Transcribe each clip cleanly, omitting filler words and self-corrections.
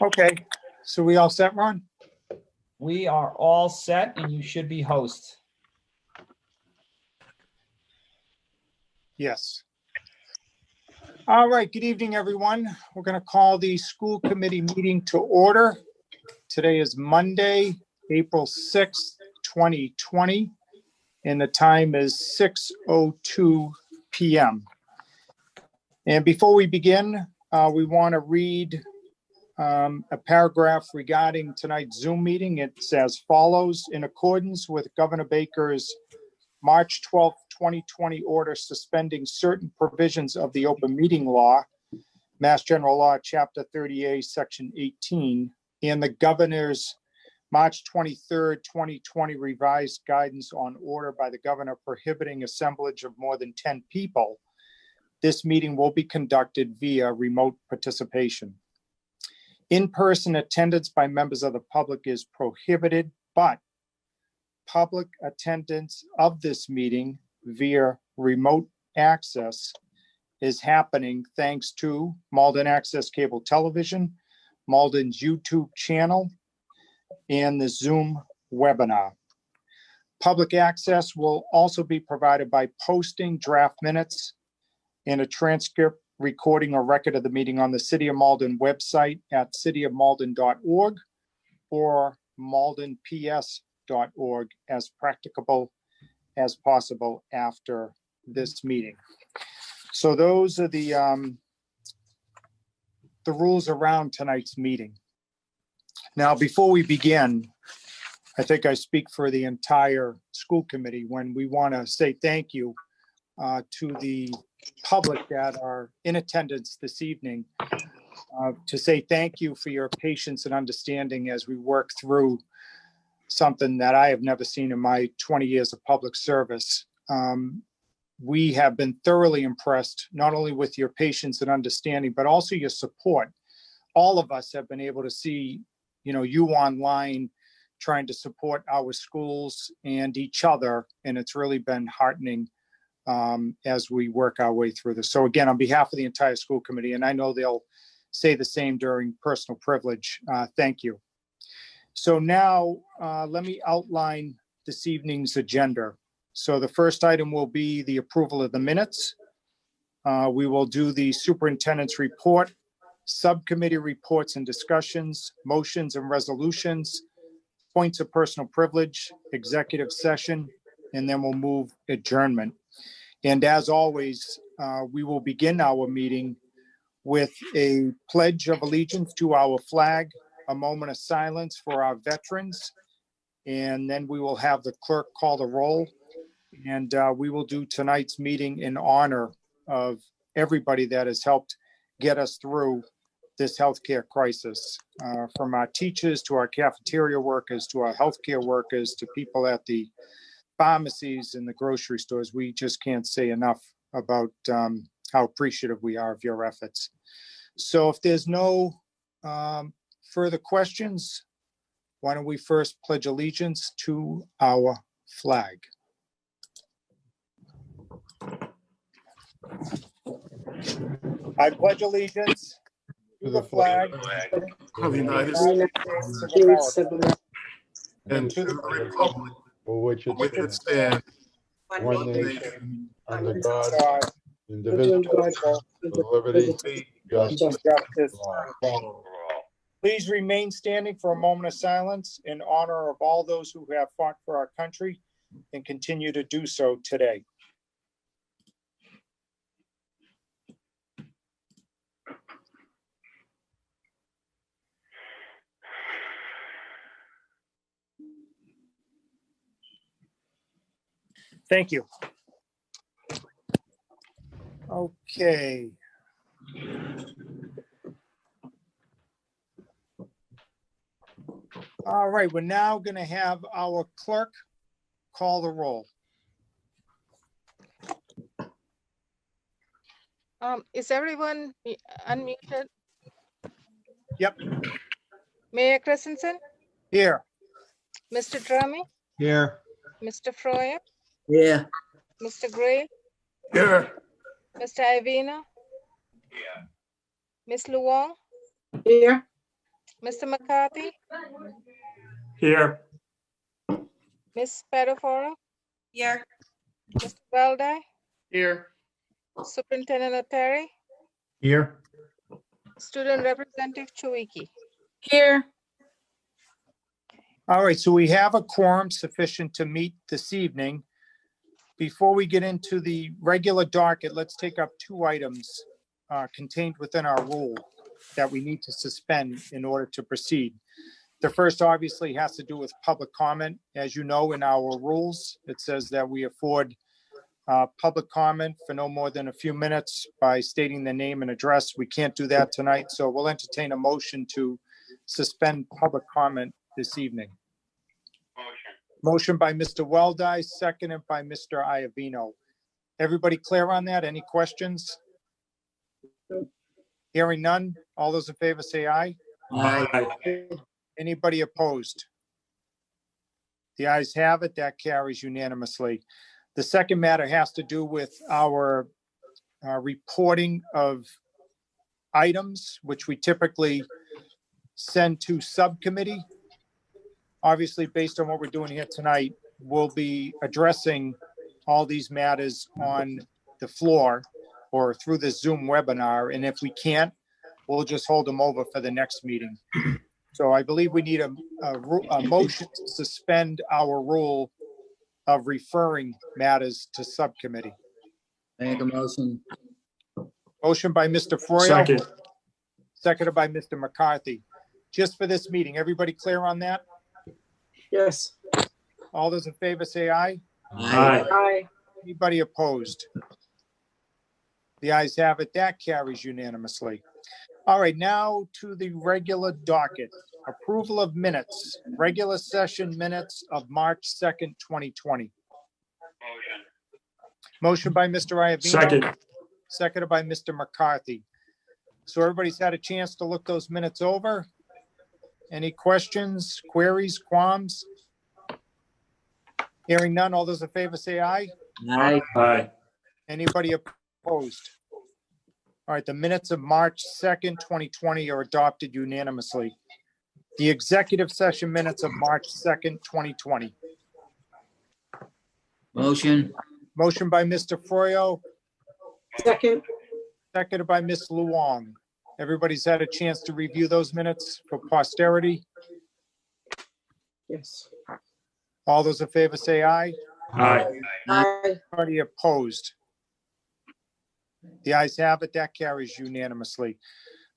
Okay, so we all set, Ron? We are all set and you should be host. Yes. All right, good evening, everyone. We're going to call the school committee meeting to order. Today is Monday, April 6th, 2020, and the time is 6:02 p.m. And before we begin, we want to read a paragraph regarding tonight's Zoom meeting. It's as follows: in accordance with Governor Baker's March 12th, 2020 order suspending certain provisions of the open meeting law, Mass General Law, Chapter 30A, Section 18, and the governor's March 23rd, 2020 revised guidance on order by the governor prohibiting assemblage of more than 10 people, this meeting will be conducted via remote participation. In-person attendance by members of the public is prohibited, but public attendance of this meeting via remote access is happening thanks to Malden Access Cable Television, Malden's YouTube channel, and the Zoom webinar. Public access will also be provided by posting draft minutes and a transcript, recording, or record of the meeting on the City of Malden website at cityofmalden.org or maldenps.org as practicable as possible after this meeting. So those are the rules around tonight's meeting. Now, before we begin, I think I speak for the entire school committee when we want to say thank you to the public that are in attendance this evening, to say thank you for your patience and understanding as we work through something that I have never seen in my 20 years of public service. We have been thoroughly impressed, not only with your patience and understanding, but also your support. All of us have been able to see, you online trying to support our schools and each other, and it's really been heartening as we work our way through this. So again, on behalf of the entire school committee, and I know they'll say the same during personal privilege, thank you. So now let me outline this evening's agenda. So the first item will be the approval of the minutes. We will do the superintendent's report, subcommittee reports and discussions, motions and resolutions, points of personal privilege, executive session, and then we'll move adjournment. And as always, we will begin our meeting with a pledge of allegiance to our flag, a moment of silence for our veterans, and then we will have the clerk call the roll. And we will do tonight's meeting in honor of everybody that has helped get us through this healthcare crisis, from our teachers to our cafeteria workers, to our healthcare workers, to people at the pharmacies and the grocery stores. We just can't say enough about how appreciative we are of your efforts. So if there's no further questions, why don't we first pledge allegiance to our flag? I pledge allegiance to the flag of the United States of America and to the republic for which it stands, one nation, under God, indivisible, with liberty, justice, justice for all. Please remain standing for a moment of silence in honor of all those who have fought for our country and continue to do so today. Thank you. Okay. All right, we're now going to have our clerk call the roll. Is everyone unmuted? Yep. Mayor Christensen? Here. Mr. Drummy? Here. Mr. Froyer? Yeah. Mr. Gray? here. Mr. Iovino? Yeah. Ms. Luong? Here. Mr. McCarthy, Here. Ms. Spadafora, Here. Mr. Weldai, Here. Superintendent Oteri, Here. Student Representative Chouiki. Here. All right, so we have a quorum sufficient to meet this evening. Before we get into the regular docket, let's take up two items contained within our rule that we need to suspend in order to proceed. The first obviously has to do with public comment. As you know, in our rules, it says that we afford public comment for no more than a few minutes by stating the name and address. We can't do that tonight, so we'll entertain a motion to suspend public comment this evening. Motion by Mr. Weldai, seconded by Mr. Iovino. Everybody clear on that? Any questions? Hearing none. All those in favor say aye. Anybody opposed? The ayes have it. That carries unanimously. The second matter has to do with our reporting of items, which we typically send to subcommittee. Obviously, based on what we're doing here tonight, we'll be addressing all these matters on the floor or through the Zoom webinar. And if we can't, we'll just hold them over for the next meeting. So I believe we need a motion to suspend our rule of referring matters to subcommittee. Make a motion. Motion by Mr. Froyo. Second. Seconded by Mr. McCarthy. Just for this meeting, everybody clear on that? Yes. All those in favor say aye. Aye. Anybody opposed? The ayes have it. That carries unanimously. All right, now to the regular docket. Approval of minutes, regular session minutes of March 2nd, 2020. Motion by Mr. Iovino. Second. Seconded by Mr. McCarthy. So everybody's had a chance to look those minutes over. Any questions, queries, qualms? Hearing none, all those in favor say aye. Aye. Anybody opposed? All right, the minutes of March 2nd, 2020 are adopted unanimously. The executive session minutes of March 2nd, 2020. Motion. Motion by Mr. Froyo, Second. seconded by Ms. Luong. Everybody's had a chance to review those minutes for posterity. Yes. All those in favor say aye. Aye. Aye. Anybody opposed? The ayes have it. That carries unanimously.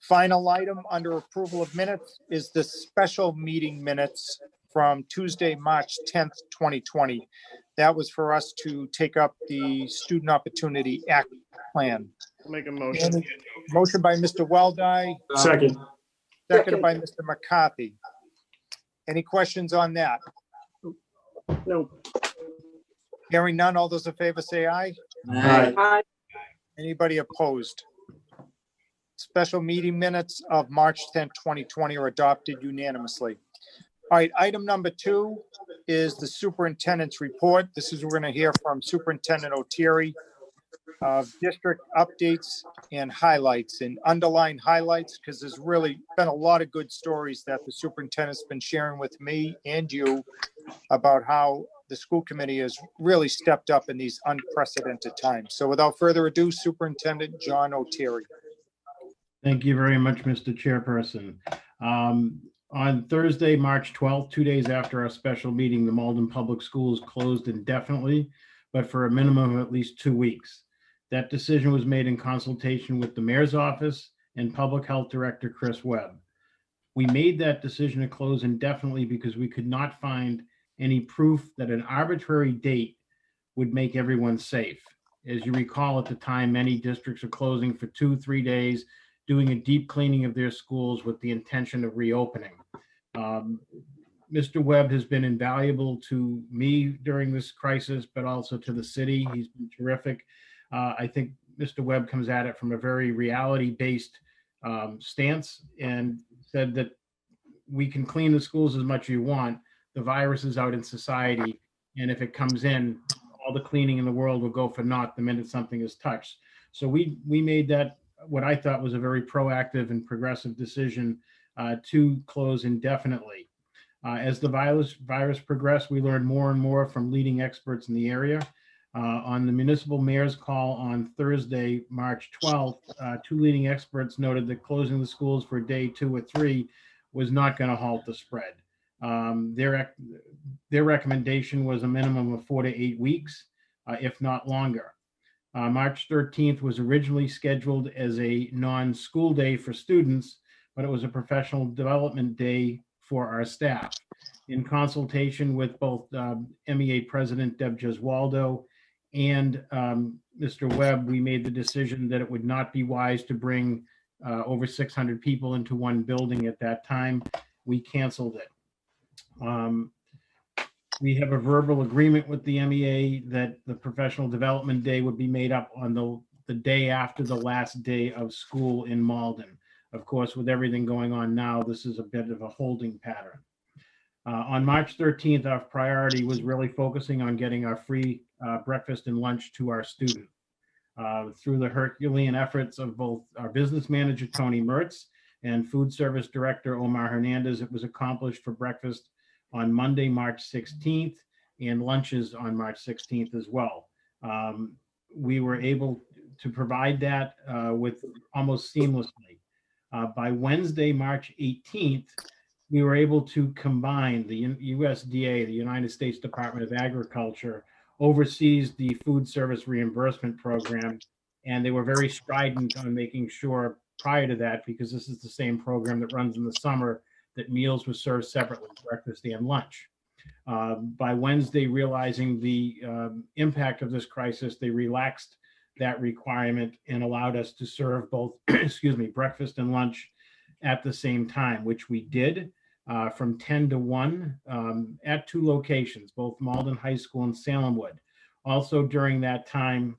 Final item under approval of minutes is the special meeting minutes from Tuesday, March 10th, 2020. That was for us to take up the Student Opportunity Act Plan. Make a motion. Motion by Mr. Weldai, Second. seconded by Mr. McCarthy. Any questions on that? No. Hearing none, all those in favor say aye. Aye. Aye. Anybody opposed? Special meeting minutes of March 10th, 2020 are adopted unanimously. All right, item number 2 is the superintendent's report. This is, we're going to hear from Superintendent Oteri of district updates and highlights, and underline highlights because there's really been a lot of good stories that the superintendent's been sharing with me and you about how the school committee has really stepped up in these unprecedented times. So without further ado, Superintendent John Oteri. Thank you very much, Mr. Chairperson. On Thursday, March 12th, 2 days after our special meeting, the Malden Public Schools closed indefinitely, but for a minimum of at least 2 weeks. That decision was made in consultation with the mayor's office and Public Health Director Chris Webb. We made that decision to close indefinitely because we could not find any proof that an arbitrary date would make everyone safe. As you recall, at the time, many districts are closing for 2-3 days, doing a deep cleaning of their schools with the intention of reopening. Mr. Webb has been invaluable to me during this crisis, but also to the city. He's been terrific. I think Mr. Webb comes at it from a very reality-based stance and said that we can clean the schools as much as you want. The virus is out in society, and if it comes in, all the cleaning in the world will go for naught the minute something is touched. So we made that what I thought was a very proactive and progressive decision to close indefinitely. As the virus progressed, we learned more and more from leading experts in the area. On the municipal mayor's call on Thursday, March 12th, two leading experts noted that closing the schools for day 2 or 3 was not going to halt the spread. Their recommendation was a minimum of 4 to 8 weeks, if not longer. March 13th was originally scheduled as a non-school day for students, but it was a professional development day for our staff. In consultation with both MEA President Deb Gesualdo and Mr. Webb, we made the decision that it would not be wise to bring over 600 people into one building at that time. We canceled it. We have a verbal agreement with the MEA that the professional development day would be made up on the day after the last day of school in Malden. Of course, with everything going on now, this is a bit of a holding pattern. On March 13th, our priority was really focusing on getting our free breakfast and lunch to our students. Through the Herculean efforts of both our business manager, Tony Mertz, and food service director, Omar Hernandez, it was accomplished for breakfast on Monday, March 16th, and lunches on March 16th as well. We were able to provide that with almost seamlessly. By Wednesday, March 18th, we were able to combine the USDA, the United States Department of Agriculture, oversees the food service reimbursement program, and they were very strident on making sure prior to that, because this is the same program that runs in the summer, that meals were served separately, breakfast and lunch. By Wednesday, realizing the impact of this crisis, they relaxed that requirement and allowed us to serve both, breakfast and lunch at the same time, which we did from 10 to 1 at 2 locations, both Malden High School and Salemwood. Also during that time,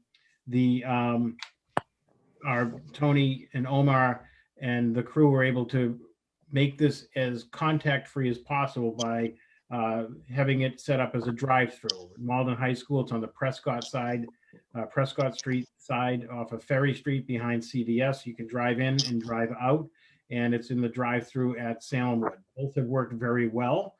our Tony and Omar and the crew were able to make this as contact-free as possible by having it set up as a drive-through. Malden High School, it's on the Prescott side, Prescott Street side off of Ferry Street behind CVS. You can drive in and drive out, and it's in the drive-through at Salemwood. Both have worked very well.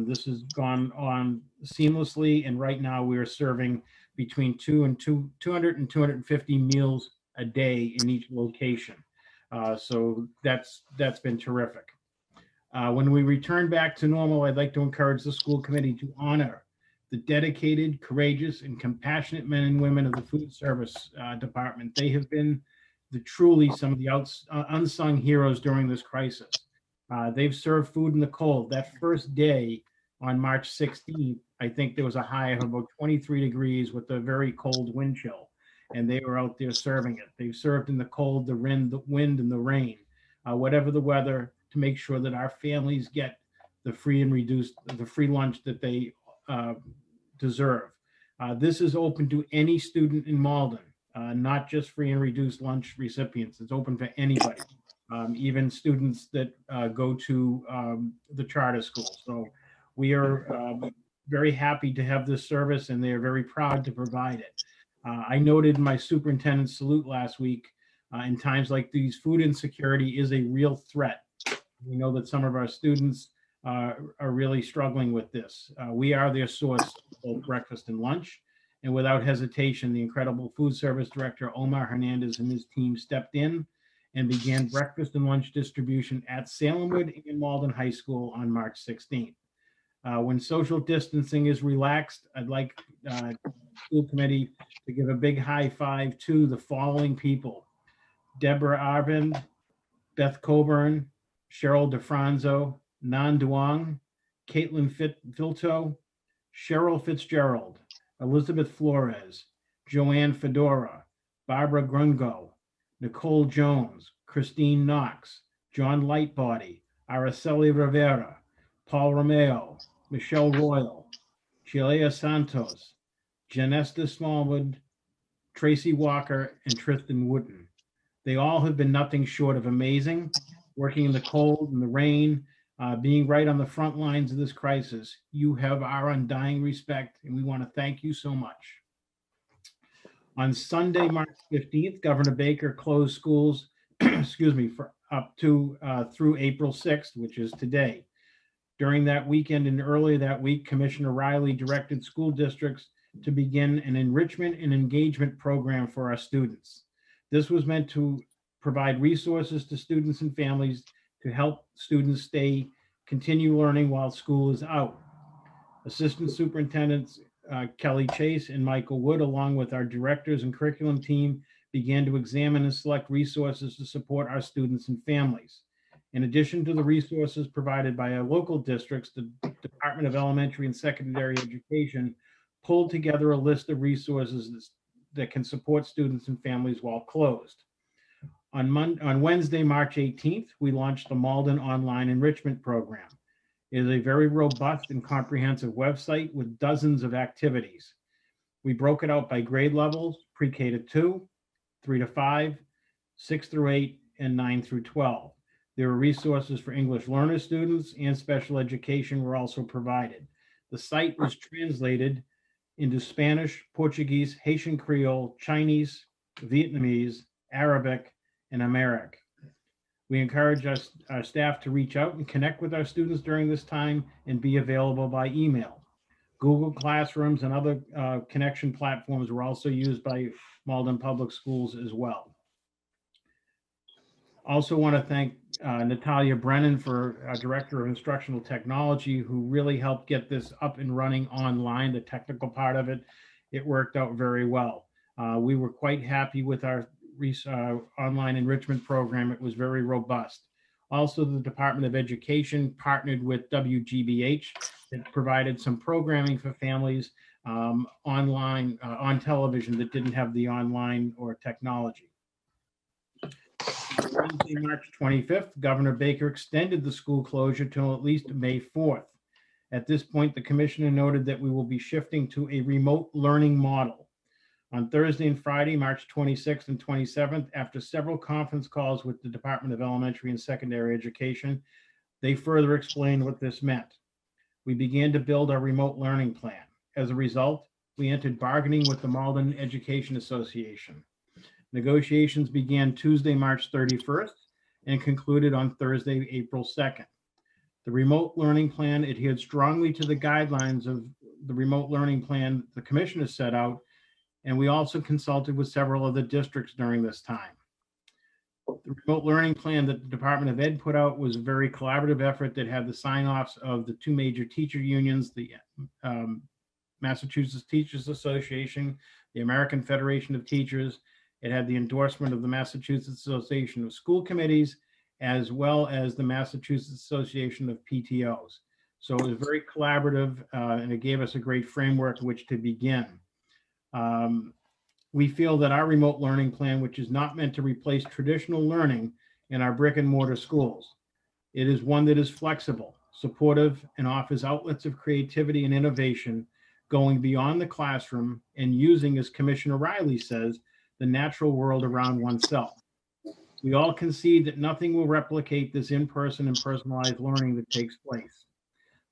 This has gone on seamlessly, and right now we are serving between 200 and 250 meals a day in each location. So that's been terrific. When we return back to normal, I'd like to encourage the school committee to honor the dedicated, courageous, and compassionate men and women of the food service department. They have been truly some of the unsung heroes during this crisis. They've served food in the cold. That first day on March 16th, I think there was a high of about 23 degrees with a very cold wind chill, and they were out there serving it. They've served in the cold, the wind, and the rain, whatever the weather, to make sure that our families get the free lunch that they deserve. This is open to any student in Malden, not just free and reduced lunch recipients. It's open for anybody, even students that go to the charter school. So we are very happy to have this service, and they are very proud to provide it. I noted in my superintendent's salute last week, in times like these, food insecurity is a real threat. We know that some of our students are really struggling with this. We are their source of both breakfast and lunch. And without hesitation, the incredible food service director, Omar Hernandez, and his team stepped in and began breakfast and lunch distribution at Salemwood and Malden High School on March 16th. When social distancing is relaxed, I'd like the school committee to give a big high five to the following people: Deborah Arvind, Beth Coburn, Cheryl DeFranzo, Nan Duong, Caitlin Filto, Cheryl Fitzgerald, Elizabeth Flores, Joanne Fedora, Barbara Grungo, Nicole Jones, Christine Knox, John Lightbody, Araceli Rivera, Paul Romeo, Michelle Royal, Chilea Santos, Janesta Smallwood, Tracy Walker, and Tristan Wooten. They all have been nothing short of amazing, working in the cold and the rain, being right on the front lines of this crisis. You have our undying respect, and we want to thank you so much. On Sunday, March 15th, Governor Baker closed schools, for up to through April 6th, which is today. During that weekend and earlier that week, Commissioner Riley directed school districts to begin an enrichment and engagement program for our students. This was meant to provide resources to students and families to help students continue learning while school is out. Assistant Superintendents Kelly Chase and Michael Wood, along with our directors and curriculum team, began to examine and select resources to support our students and families. In addition to the resources provided by our local districts, the Department of Elementary and Secondary Education pulled together a list of resources that can support students and families while closed. On Wednesday, March 18th, we launched the Malden Online Enrichment Program. It is a very robust and comprehensive website with dozens of activities. We broke it out by grade levels: pre-K to 2, 3 to 5, 6 through 8, and 9 through 12. There are resources for English learner students and special education were also provided. The site was translated into Spanish, Portuguese, Haitian Creole, Chinese, Vietnamese, Arabic, and Amharic. We encourage our staff to reach out and connect with our students during this time and be available by email. Google Classrooms and other connection platforms were also used by Malden Public Schools as well. Also want to thank Natalia Brennan, our Director of Instructional Technology, who really helped get this up and running online, the technical part of it. It worked out very well. We were quite happy with our online enrichment program. It was very robust. Also, the Department of Education partnered with WGBH and provided some programming for families online, on television that didn't have the online or technology. Wednesday, March 25th, Governor Baker extended the school closure till at least May 4th. At this point, the commissioner noted that we will be shifting to a remote learning model. On Thursday and Friday, March 26th and 27th, after several conference calls with the Department of Elementary and Secondary Education, they further explained what this meant. We began to build our remote learning plan. As a result, we entered bargaining with the Malden Education Association. Negotiations began Tuesday, March 31st, and concluded on Thursday, April 2nd. The remote learning plan adhered strongly to the guidelines of the remote learning plan the commissioner set out, and we also consulted with several other districts during this time. The remote learning plan that the Department of Ed put out was a very collaborative effort that had the sign-offs of the two major teacher unions, the Massachusetts Teachers Association, the American Federation of Teachers. It had the endorsement of the Massachusetts Association of School Committees, as well as the Massachusetts Association of PTOs. So it was very collaborative, and it gave us a great framework in which to begin. We feel that our remote learning plan, which is not meant to replace traditional learning in our brick and mortar schools, it is one that is flexible, supportive, and offers outlets of creativity and innovation going beyond the classroom and using, as Commissioner Riley says, the natural world around oneself. We all concede that nothing will replicate this in-person and personalized learning that takes place.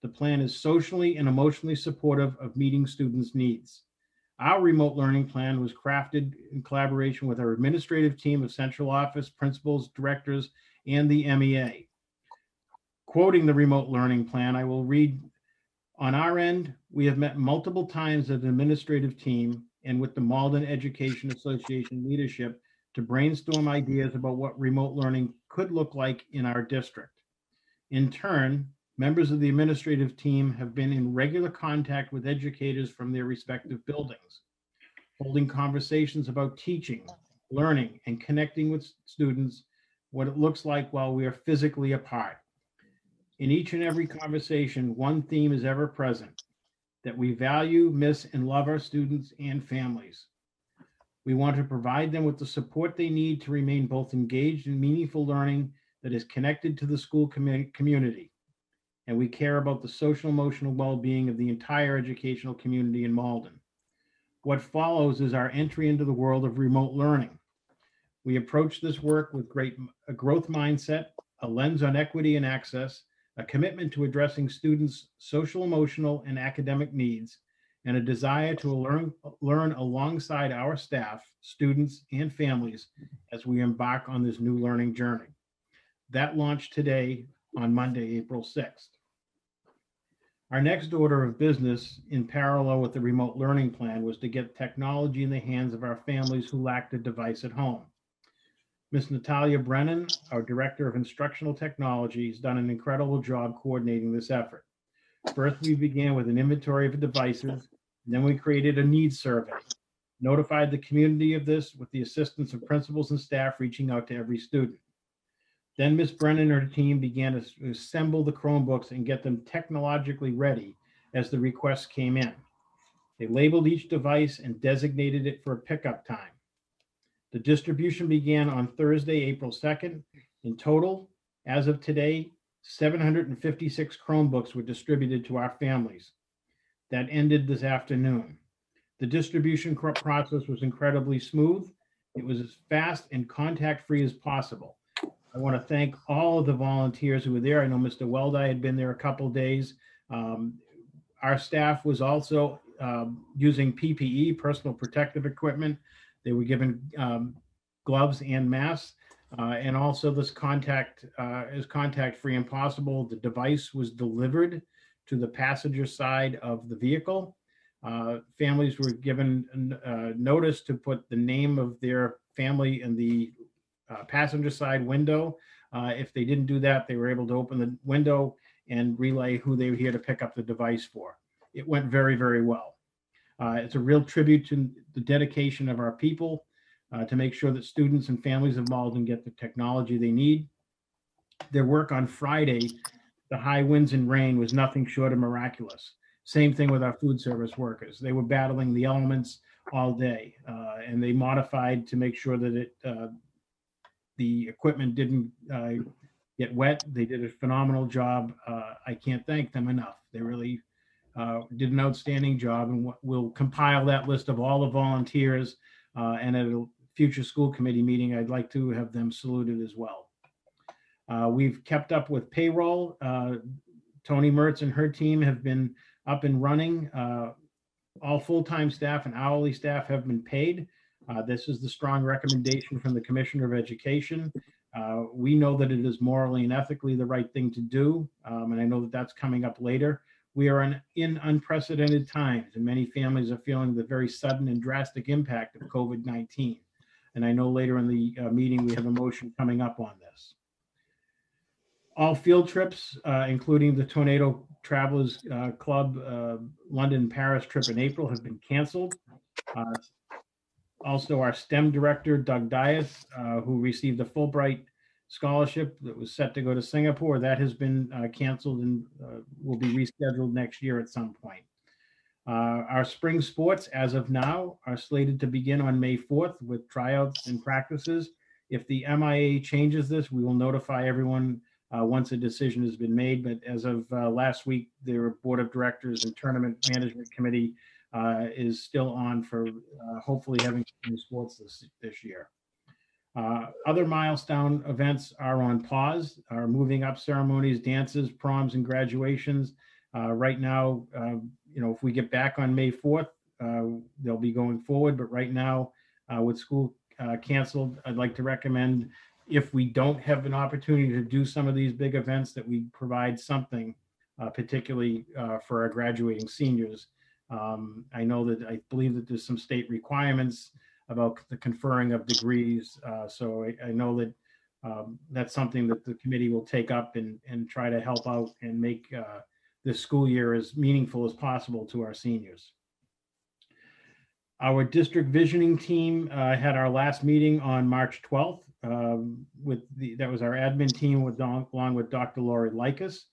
The plan is socially and emotionally supportive of meeting students' needs. Our remote learning plan was crafted in collaboration with our administrative team of central office, principals, directors, and the MEA. Quoting the remote learning plan, I will read, "On our end, we have met multiple times as an administrative team and with the Malden Education Association leadership to brainstorm ideas about what remote learning could look like in our district. In turn, members of the administrative team have been in regular contact with educators from their respective buildings, holding conversations about teaching, learning, and connecting with students, what it looks like while we are physically apart. In each and every conversation, one theme is ever present, that we value, miss, and love our students and families. We want to provide them with the support they need to remain both engaged in meaningful learning that is connected to the school community. And we care about the social emotional well-being of the entire educational community in Malden. What follows is our entry into the world of remote learning. We approach this work with a growth mindset, a lens on equity and access, a commitment to addressing students' social, emotional, and academic needs, and a desire to learn alongside our staff, students, and families as we embark on this new learning journey. That launched today on Monday, April 6th. Our next order of business, in parallel with the remote learning plan, was to get technology in the hands of our families who lacked a device at home. Ms. Natalia Brennan, our Director of Instructional Technology, has done an incredible job coordinating this effort. First, we began with an inventory of devices, then we created a needs survey, notified the community of this with the assistance of principals and staff reaching out to every student. Then Ms. Brennan and her team began to assemble the Chromebooks and get them technologically ready as the requests came in. They labeled each device and designated it for a pickup time. The distribution began on Thursday, April 2nd. In total, as of today, 756 Chromebooks were distributed to our families. That ended this afternoon. The distribution process was incredibly smooth. It was as fast and contact-free as possible. I want to thank all of the volunteers who were there. I know Mr. Weldai had been there a couple of days. Our staff was also using PPE, personal protective equipment. They were given gloves and masks, and also this contact is contact-free and possible. The device was delivered to the passenger side of the vehicle. Families were given notice to put the name of their family in the passenger side window. If they didn't do that, they were able to open the window and relay who they were here to pick up the device for. It went very, very well. It's a real tribute to the dedication of our people to make sure that students and families of Malden get the technology they need. Their work on Friday, the high winds and rain, was nothing short of miraculous. Same thing with our food service workers. They were battling the elements all day, and they modified to make sure that the equipment didn't get wet. They did a phenomenal job. I can't thank them enough. They really did an outstanding job, and we'll compile that list of all the volunteers, and at a future school committee meeting, I'd like to have them saluted as well. We've kept up with payroll. Tony Mertz and her team have been up and running. All full-time staff and hourly staff have been paid. This is the strong recommendation from the Commissioner of Education. We know that it is morally and ethically the right thing to do, and I know that that's coming up later. We are in unprecedented times, and many families are feeling the very sudden and drastic impact of COVID-19. And I know later in the meeting, we have a motion coming up on this. All field trips, including the Tornado Travelers Club London Paris trip in April, have been canceled. Also, our STEM director, Doug Dias, who received a Fulbright scholarship that was set to go to Singapore, that has been canceled and will be rescheduled next year at some point. Our spring sports, as of now, are slated to begin on May 4th with tryouts and practices. If the MIA changes this, we will notify everyone once a decision has been made. But as of last week, their board of directors and tournament management committee is still on for hopefully having some sports this year. Other milestone events are on pause. Our moving up ceremonies, dances, proms, and graduations. Right now, if we get back on May 4th, they'll be going forward. But right now, with school canceled, I'd like to recommend, if we don't have an opportunity to do some of these big events, that we provide something, particularly for our graduating seniors. I believe that there's some state requirements about the conferring of degrees. So I know that that's something that the committee will take up and try to help out and make this school year as meaningful as possible to our seniors. Our district visioning team had our last meeting on March 12th. That was our admin team along with Dr. Lori Likas.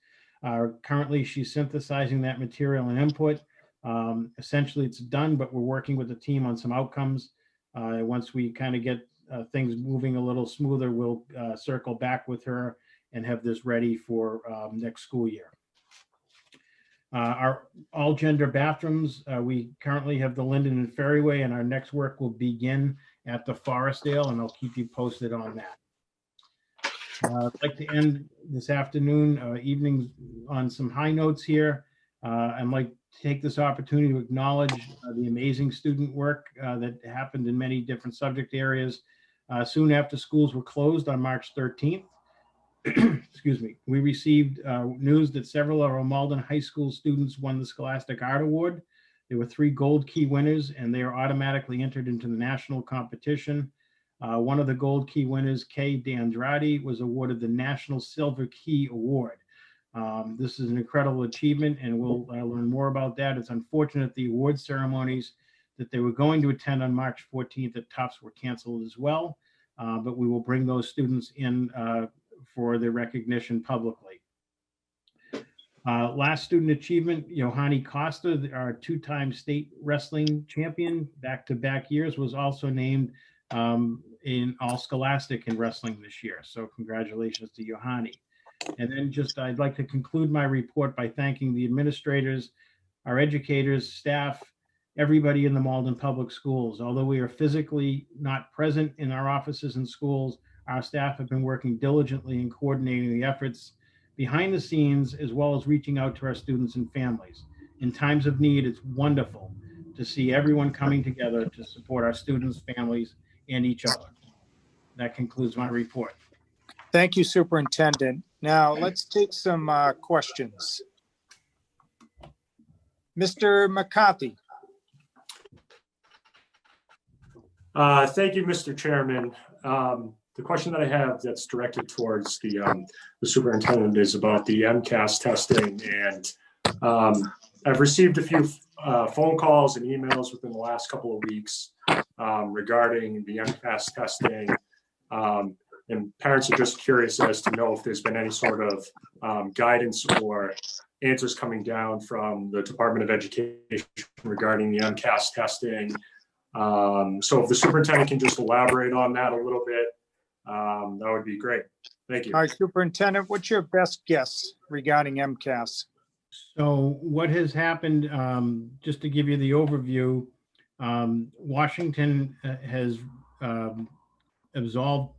Currently, she's synthesizing that material and input. Essentially, it's done, but we're working with the team on some outcomes. Once we kind of get things moving a little smoother, we'll circle back with her and have this ready for next school year. Our all gender bathrooms, we currently have the Linden and Ferryway, and our next work will begin at the Forestdale, and I'll keep you posted on that. I'd like to end this evening on some high notes here. I'd like to take this opportunity to acknowledge the amazing student work that happened in many different subject areas. Soon after schools were closed on March 13th, excuse me, we received news that several of our Malden High School students won the Scholastic Art Award. There were 3 gold key winners, and they are automatically entered into the national competition. One of the gold key winners, Kay D'Andrade, was awarded the National Silver Key Award. This is an incredible achievement, and we'll learn more about that. It's unfortunate the award ceremonies that they were going to attend on March 14th at Tufts were canceled as well, but we will bring those students in for their recognition publicly. Last student achievement, Johani Costa, our 2-time state wrestling champion, back-to-back years, was also named in All Scholastic in wrestling this year. So congratulations to Johani. And then I'd like to conclude my report by thanking the administrators, our educators, staff, everybody in the Malden Public Schools. Although we are physically not present in our offices and schools, our staff have been working diligently in coordinating the efforts behind the scenes, as well as reaching out to our students and families. In times of need, it's wonderful to see everyone coming together to support our students, families, and each other. That concludes my report. Thank you, Superintendent. Now, let's take some questions. Mr. McCarthy. Thank you, Mr. Chairman. The question that I have that's directed towards the superintendent is about the MCAS testing. And I've received a few phone calls and emails within the last couple of weeks regarding the MCAS testing. And parents are just curious as to know if there's been any sort of guidance or answers coming down from the Department of Education regarding the MCAS testing. So if the superintendent can just elaborate on that a little bit, that would be great. Thank you. All right, Superintendent, what's your best guess regarding MCAS? So what has happened, just to give you the overview, Washington has absolved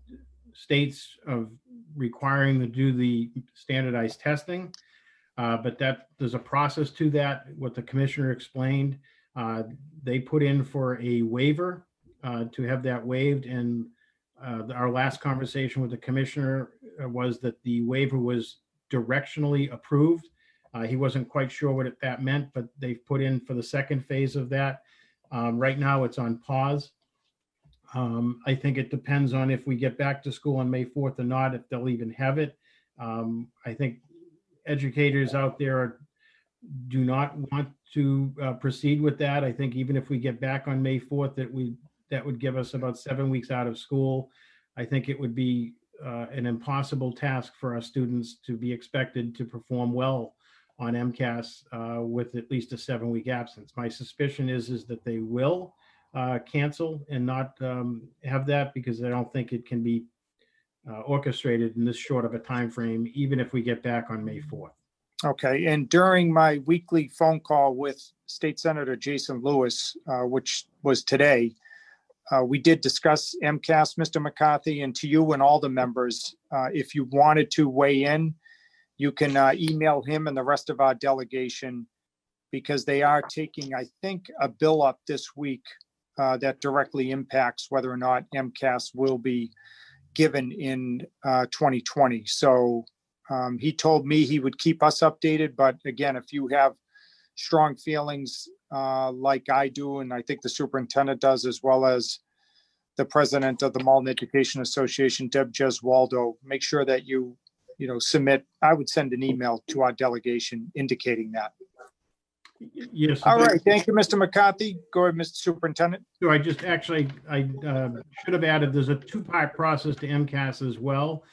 states of requiring to do the standardized testing, but there's a process to that. What the commissioner explained, they put in for a waiver to have that waived, and our last conversation with the commissioner was that the waiver was directionally approved. He wasn't quite sure what that meant, but they've put in for the second phase of that. Right now it's on pause. I think it depends on if we get back to school on May 4th or not, if they'll even have it. I think educators out there do not want to proceed with that. I think even if we get back on May 4th, that would give us about 7 weeks out of school. I think it would be an impossible task for our students to be expected to perform well on MCAS with at least a 7-week absence. My suspicion is that they will cancel and not have that, because I don't think it can be orchestrated in this short of a time frame, even if we get back on May 4th. Okay, and during my weekly phone call with State Senator Jason Lewis, which was today, we did discuss MCAS, Mr. McCarthy, and to you and all the members, if you wanted to weigh in, you can email him and the rest of our delegation, because they are taking, I think, a bill up this week that directly impacts whether or not MCAS will be given in 2020. So he told me he would keep us updated, but again, if you have strong feelings like I do, and I think the superintendent does, as well as the president of the Malden Education Association, Deb Jeswaldo, make sure that you submit. I would send an email to our delegation indicating that. Yes. All right. Thank you, Mr. McCarthy. Go ahead, Mr. Superintendent. So I should have added, there's a 2-part process to MCAS as well.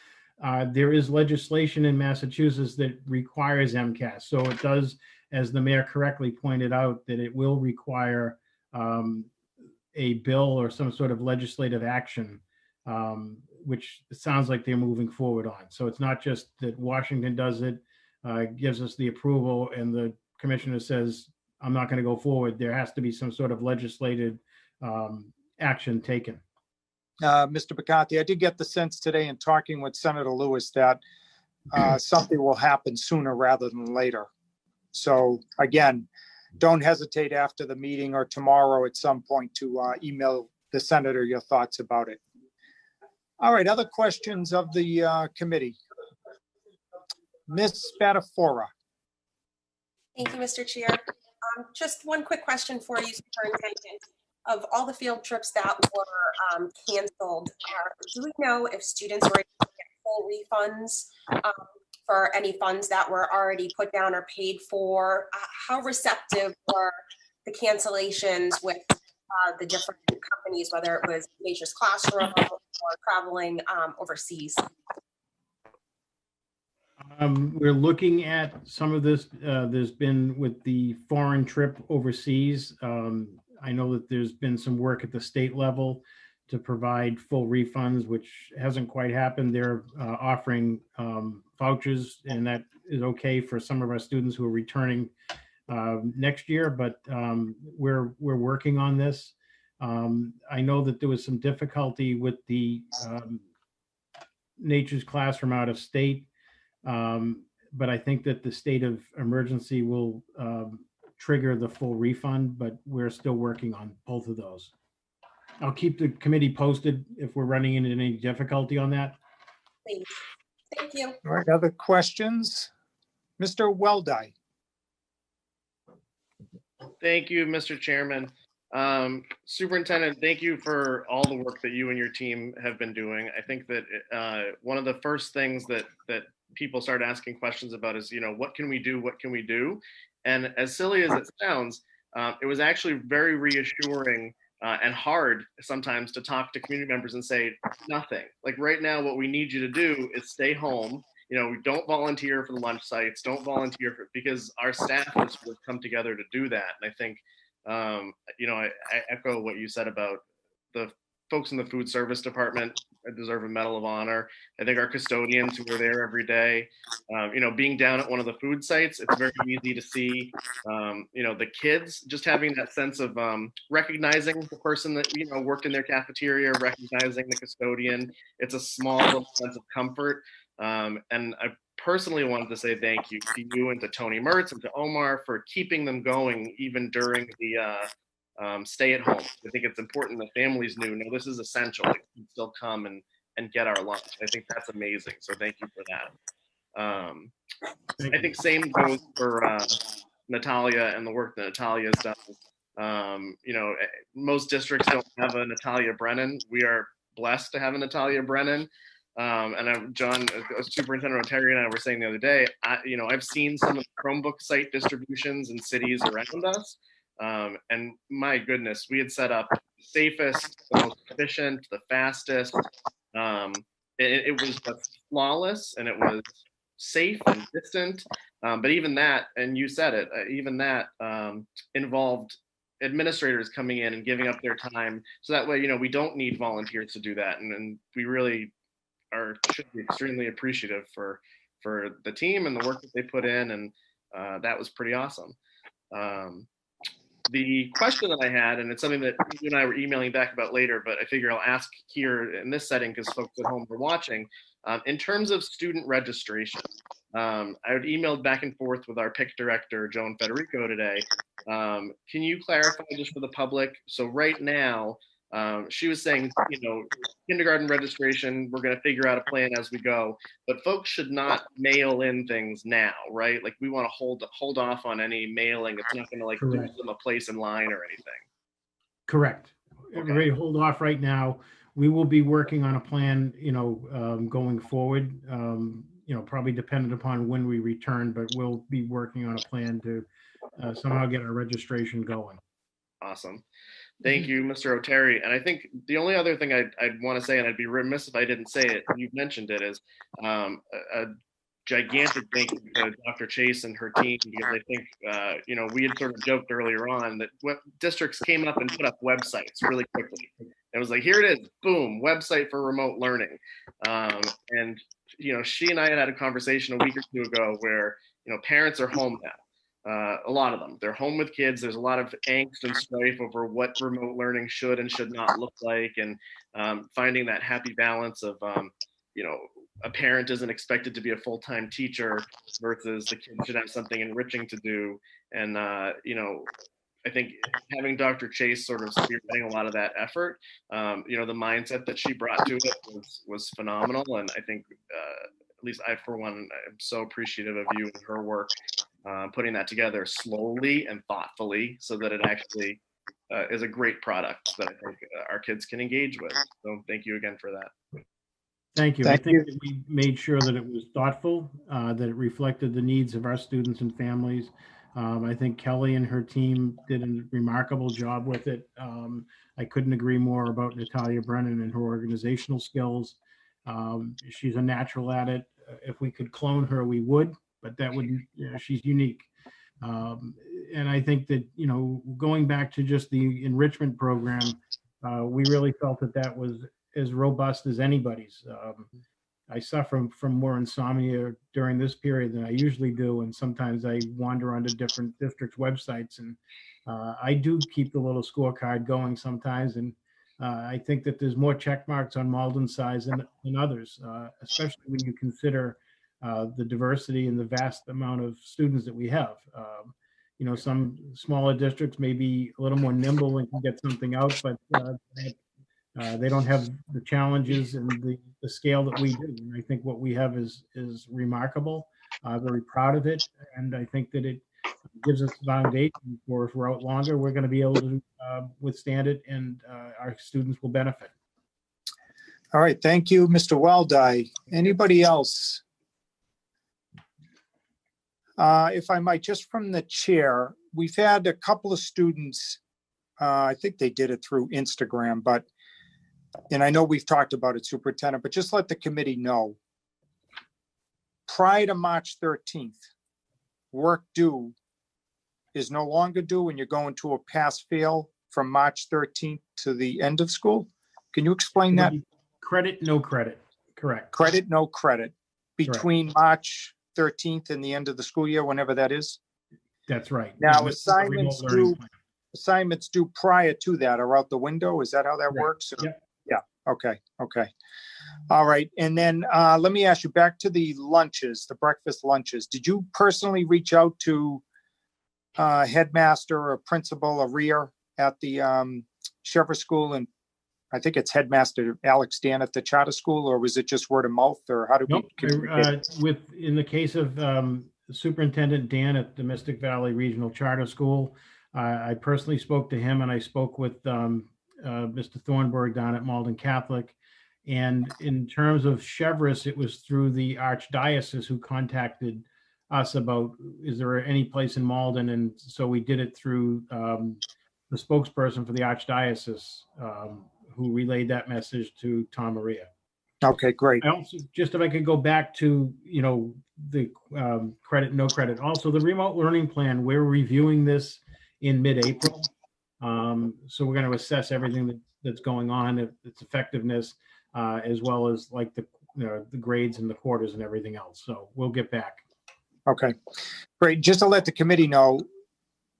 There is legislation in Massachusetts that requires MCAS. So it does, as the mayor correctly pointed out, that it will require a bill or some sort of legislative action, which it sounds like they're moving forward on. So it's not just that Washington does it, gives us the approval, and the commissioner says, I'm not going to go forward. There has to be some sort of legislative action taken. Mr. McCarthy, I did get the sense today in talking with Senator Lewis that something will happen sooner rather than later. So again, don't hesitate after the meeting or tomorrow at some point to email the senator your thoughts about it. All right, other questions of the committee? Ms. Spadafora. Thank you, Mr. Chair. Just one quick question for you, Superintendent. Of all the field trips that were canceled, do we know if students were able to get full refunds for any funds that were already put down or paid for? How receptive were the cancellations with the different companies, whether it was Nature's Classroom or traveling overseas? We're looking at some of this. There's been with the foreign trip overseas. I know that there's been some work at the state level to provide full refunds, which hasn't quite happened. They're offering vouchers, and that is okay for some of our students who are returning next year, but we're working on this. I know that there was some difficulty with the Nature's Classroom out of state, but I think that the state of emergency will trigger the full refund, but we're still working on both of those. I'll keep the committee posted if we're running into any difficulty on that. Please. Thank you. All right, other questions? Mr. Weldai. Thank you, Mr. Chairman. Superintendent, thank you for all the work that you and your team have been doing. I think that one of the first things that people start asking questions about is, what can we do? What can we do? And as silly as it sounds, it was actually very reassuring and hard sometimes to talk to community members and say nothing. Like right now, what we need you to do is stay home. Don't volunteer for the lunch sites. Don't volunteer because our staff has sort of come together to do that. And I think, I echo what you said about the folks in the food service department deserve a medal of honor. I think our custodians who are there every day, being down at one of the food sites, it's very easy to see, the kids just having that sense of recognizing the person that, worked in their cafeteria, recognizing the custodian. It's a small little sense of comfort. And I personally wanted to say thank you to you and to Tony Mertz and to Omar for keeping them going even during the stay at home. I think it's important that families knew, no, this is essential. They can still come and get our lunch. I think that's amazing. So thank you for that. I think same goes for Natalia and the work that Natalia has done. Most districts don't have a Natalia Brennan. We are blessed to have a Natalia Brennan. John, Superintendent O'Terry and I were saying the other day, I've seen some of the Chromebook site distributions in cities around us. And my goodness, we had set up the safest, the most efficient, the fastest. It was just flawless and it was safe and distant. But even that, and you said it, even that involved administrators coming in and giving up their time. So that way, we don't need volunteers to do that. And we really should be extremely appreciative for the team and the work that they put in. And that was pretty awesome. The question that I had, and it's something that you and I were emailing back about later, but I figure I'll ask here in this setting because folks at home are watching. In terms of student registration, I had emailed back and forth with our PIC director, Joan Federico, today. Can you clarify just for the public? So right now, she was saying, kindergarten registration, we're going to figure out a plan as we go, but folks should not mail in things now, right? Like we want to hold off on any mailing. It's not going to do them a place in line or anything. Correct. Okay. Everybody hold off right now. We will be working on a plan, going forward, probably dependent upon when we return, but we'll be working on a plan to somehow get our registration going. Awesome. Thank you, Mr. O'Terry. And I think the only other thing I'd want to say, and I'd be remiss if I didn't say it, you've mentioned it, is a gigantic thank you to Dr. Chase and her team, because I think, we had sort of joked earlier on that districts came up and put up websites really quickly. It was like, here it is, boom, website for remote learning. And, she and I had a conversation a week or two ago where, parents are home now. A lot of them, they're home with kids. There's a lot of angst and strife over what remote learning should and should not look like, and finding that happy balance of, a parent isn't expected to be a full-time teacher versus the kid should have something enriching to do. And, I think having Dr. Chase sort of spearheading a lot of that effort, the mindset that she brought to it was phenomenal. And I think least I, for one, am so appreciative of you and her work, putting that together slowly and thoughtfully so that it actually is a great product that I think our kids can engage with. So thank you again for that. Thank you. Thank I think that we made sure that it was thoughtful, that it reflected the needs of our students and families. I think Kelly and her team did a remarkable job with it. I couldn't agree more about Natalia Brennan and her organizational skills. She's a natural at it. If we could clone her, we would, but that wouldn't, she's unique. And I think that, going back to just the enrichment program, we really felt that that was as robust as anybody's. I suffer from more insomnia during this period than I usually do, and sometimes I wander onto different districts' websites, and I do keep the little scorecard going sometimes, and I think that there's more check marks on Malden's side than others, especially when you consider the diversity and the vast amount of students that we have. Some smaller districts may be a little more nimble and can get something out, but they don't have the challenges and the scale that we do. And I think what we have is remarkable. Very proud of it. And I think that it gives us a foundation for, if we're out longer, we're going to be able to withstand it, and our students will benefit. All right. Thank you, Mr. Weldai. Anybody else? If I might, just from the chair, we've had a couple of students, I think they did it through Instagram, and I know we've talked about it, Superintendent, but just let the committee know. Prior to March 13th, work due is no longer due, and you're going to a pass-fail from March 13th to the end of school. Can you explain that? Credit, no credit. Correct. Credit, no credit. Between March 13th and the end of the school year, whenever that is? That's right. Now, assignments due prior to that are out the window. Is that how that works? Yep. Yeah. Okay. All right. And then let me ask you, back to the lunches, the breakfast lunches. Did you personally reach out to headmaster or principal or rear at the Shepherd School, and I think it's headmaster Alex Dan at the charter school, or was it just word of mouth, or how did we communicate? In the case of Superintendent Dan at the Mystic Valley Regional Charter School, I personally spoke to him, and I spoke with Mr. Thornburg down at Malden Catholic. And in terms of Chevron, it was through the Archdiocese who contacted us about, is there any place in Malden? And so we did it through the spokesperson for the Archdiocese, who relayed that message to Tom Maria. Okay, great. I also, just if I could go back to, the credit, no credit. Also, the remote learning plan, we're reviewing this in mid-April. So we're going to assess everything that's going on, its effectiveness, as well as like the grades and the quarters and everything else. So we'll get back. Okay, great. Just to let the committee know,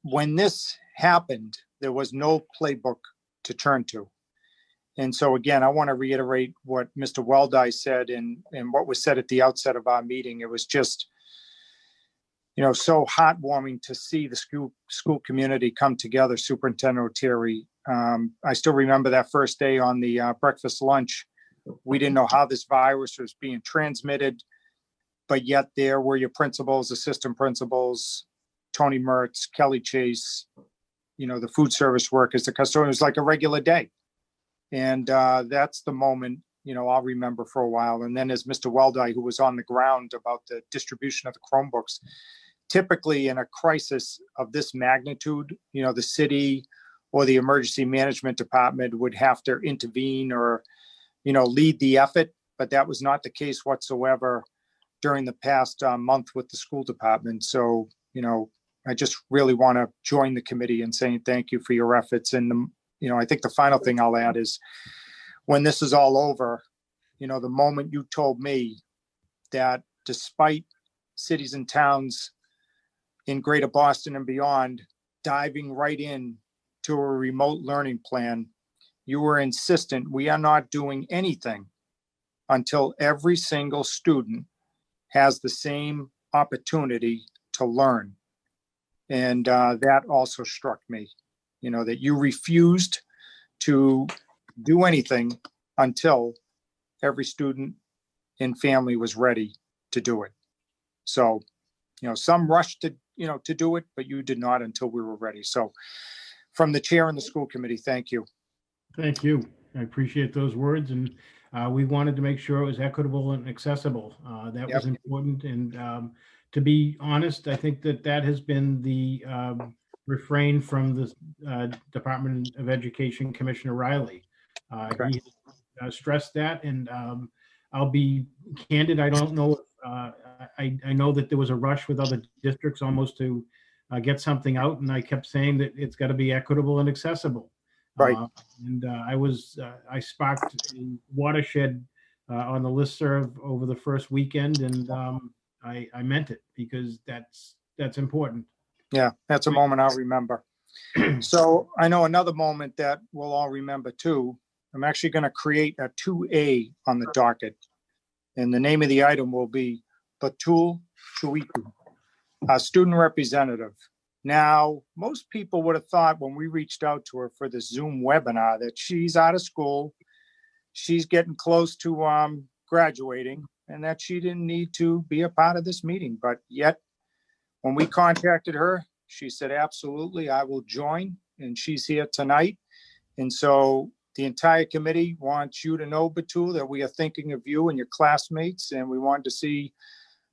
when this happened, there was no playbook to turn to. And so again, I want to reiterate what Mr. Weldai said and what was said at the outset of our meeting. It was just, so heartwarming to see the school community come together. Superintendent O'Terry, I still remember that first day on the breakfast lunch. We didn't know how this virus was being transmitted, but yet there were your principals, assistant principals, Tony Mertz, Kelly Chase, the food service workers, the custodians, like a regular day. And that's the moment, I'll remember for a while. And then as Mr. Weldai, who was on the ground about the distribution of the Chromebooks, typically in a crisis of this magnitude, the city or the emergency management department would have to intervene or, lead the effort. But that was not the case whatsoever during the past month with the school department. So, I just really want to join the committee in saying thank you for your efforts. And, I think the final thing I'll add is when this is all over, the moment you told me that despite cities and towns in Greater Boston and beyond diving right in to a remote learning plan, you were insistent we are not doing anything until every single student has the same opportunity to learn. And that also struck me, that you refused to do anything until every student and family was ready. to do it. So, some rushed to do it, but you did not until we were ready. So from the chair and the school committee, thank you. Thank you. I appreciate those words. And we wanted to make sure it was equitable and accessible. That was important. And to be honest, I think that has been the refrain from the Department of Education Commissioner Riley. He stressed that, and I'll be candid. I don't know. I know that there was a rush with other districts almost to get something out, and I kept saying that it's got to be equitable and accessible. Right. I sparked a watershed on the listserv over the first weekend, and I meant it because that's important. Yeah, that's a moment I'll remember. So I know another moment that we'll all remember too. I'm actually going to create a 2A on the docket, and the name of the item will be Batul Chuiki, a student representative. Now, most people would have thought when we reached out to her for the Zoom webinar that she's out of school, she's getting close to graduating, and that she didn't need to be a part of this meeting. But yet, when we contacted her, she said, absolutely, I will join, and she's here tonight. And so the entire committee wants you to know, Batul, that we are thinking of you and your classmates, and we wanted to see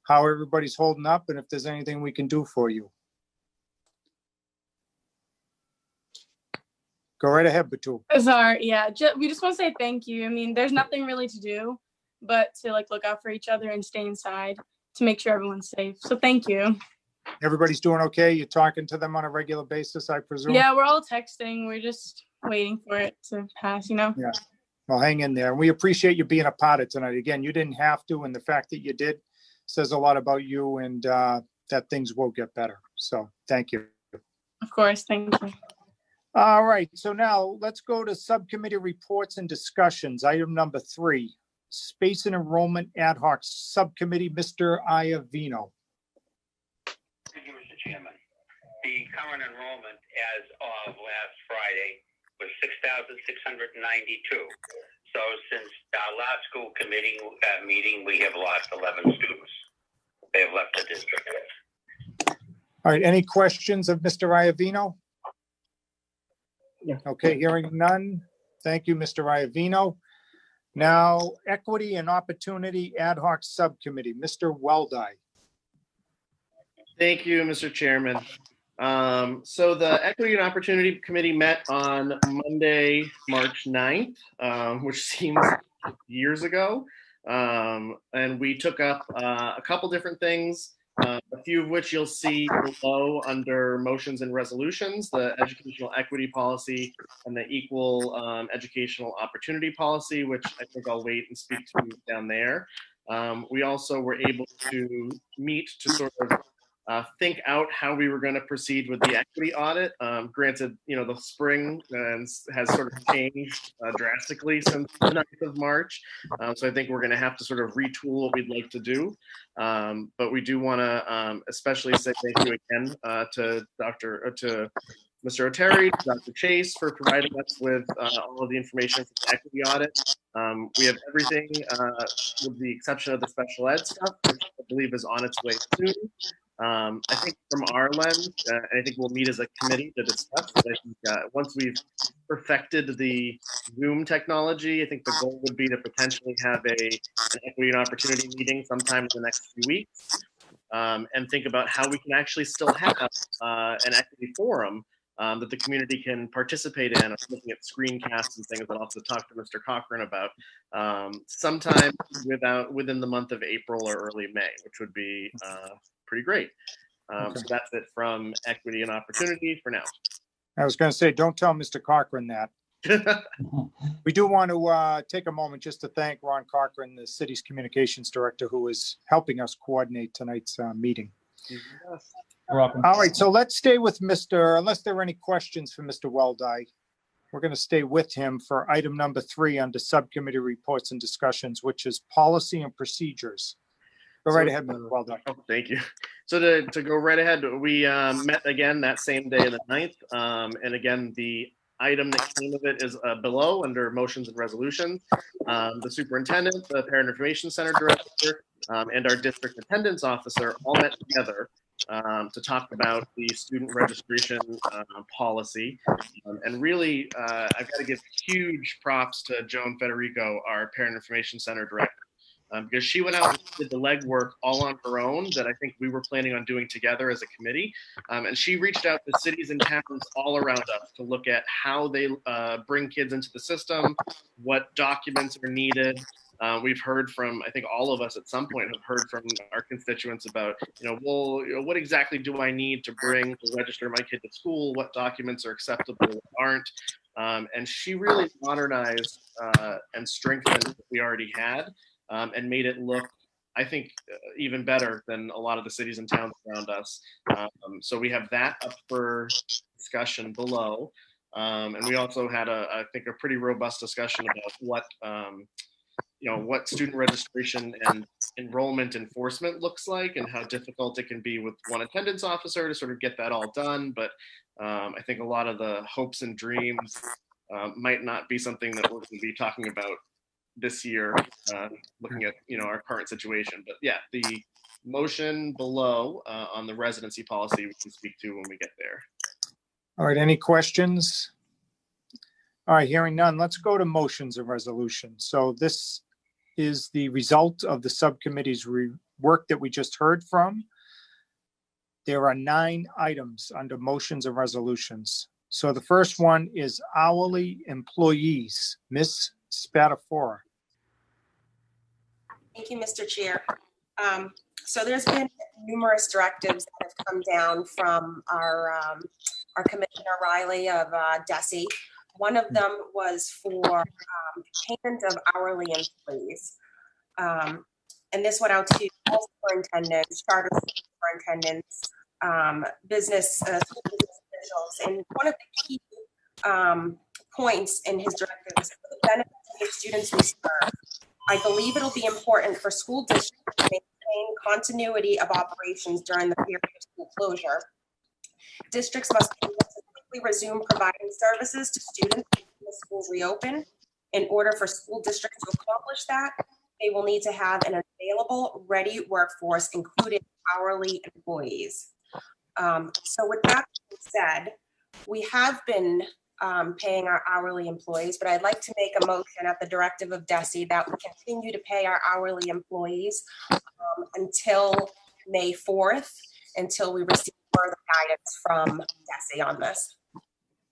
how everybody's holding up and if there's anything we can do for you. Go right ahead, Batul. Sorry, yeah, we just want to say thank you. I mean, there's nothing really to do but to look out for each other and stay inside to make sure everyone's safe. So thank you. Everybody's doing okay? You're talking to them on a regular basis, I presume? Yeah, we're all texting. We're just waiting for it to pass, Yeah. Well, hang in there. And we appreciate you being a part of tonight. Again, you didn't have to, and the fact that you did says a lot about you and that things will get better. So thank you. Of course, thank you. All right, so now let's go to subcommittee reports and discussions. Item number 3, Space and Enrollment Ad Hoc Subcommittee, Mr. Iovino. Thank you, Mr. Chairman. The current enrollment as of last Friday was 6,692. So since our last school committee meeting, we have lost 11 students. They have left the district. All right, any questions of Mr. Iovino? Yeah. Okay, hearing none. Thank you, Mr. Iovino. Now, Equity and Opportunity Ad Hoc Subcommittee, Mr. Weldai. Thank you, Mr. Chairman. So the Equity and Opportunity Committee met on Monday, March 9th, which seems years ago. And we took up a couple different things, a few of which you'll see below under motions and resolutions, the educational equity policy and the equal educational opportunity policy, which I think I'll wait and speak to down there. We also were able to meet to sort of think out how we were going to proceed with the equity audit. Granted, the spring has sort of changed drastically since the 9th of March. So I think we're going to have to sort of retool what we'd like to do. But we do want to especially say thank you again to Mr. O'Terry, Dr. Chase for providing us with all of the information for the equity audit. We have everything with the exception of the special ed stuff, which I believe is on its way soon. I think from our lens, and I think we'll meet as a committee to discuss, but I think once we've perfected the Zoom technology, I think the goal would be to potentially have an equity and opportunity meeting sometime in the next few weeks, and think about how we can actually still have an equity forum that the community can participate in. I'm looking at screencasts and things that I'll have to talk to Mr. Cochran about sometime within the month of April or early May, which would be pretty great. Okay. So that's it from Equity and Opportunity for now. I was going to say, don't tell Mr. Cochran that. We do want to take a moment just to thank Ron Cochran, the city's communications director, who is helping us coordinate tonight's meeting. You're welcome. All right, so let's stay with unless there are any questions for Mr. Weldai, we're going to stay with him for item number 3 under subcommittee reports and discussions, which is policy and procedures. Go right ahead, Mr. Weldai. Oh, thank you. So to go right ahead, we met again that same day, the 9th. And again, the item that came of it is below under motions and resolutions. The superintendent, the parent information center director, and our district attendance officer all met together to talk about the student registration policy. And really, I've got to give huge props to Joan Federico, our parent information center director. Because she went out and did the legwork all on her own that I think we were planning on doing together as a committee. And she reached out to cities and towns all around us to look at how they bring kids into the system, what documents are needed. We've heard from, I think all of us at some point have heard from our constituents about, what exactly do I need to bring to register my kid to school? What documents are acceptable, what aren't? And she really modernized and strengthened what we already had. And made it look, I think, even better than a lot of the cities and towns around us. So we have that up for discussion below. And we also had, I think, a pretty robust discussion about what student registration and enrollment enforcement looks like and how difficult it can be with one attendance officer to sort of get that all done. But I think a lot of the hopes and dreams might not be something that we're going to be talking about this year, looking at our current situation. But yeah, the motion below on the residency policy we can speak to when we get there. All right, any questions? All right, hearing none, let's go to motions and resolutions. So this is the result of the subcommittee's work that we just heard from. There are 9 items under motions and resolutions. So the first one is hourly employees. Ms. Spadafora. Thank you, Mr. Chair. So there's been numerous directives that have come down from our Commissioner Riley of DESE. One of them was for payment of hourly employees. And this went out to all superintendents, charter superintendents, business officials. And one of the key points in his directive is for the benefit of the students we serve. I believe it'll be important for school districts to maintain continuity of operations during the period of school closure. Districts must quickly resume providing services to students when the schools reopen. In order for school districts to accomplish that, they will need to have an available, ready workforce, including hourly employees. So with that being said, we have been paying our hourly employees, but I'd like to make a motion at the directive of DESE that we continue to pay our hourly employees until May 4th, until we receive further guidance from DESE on this.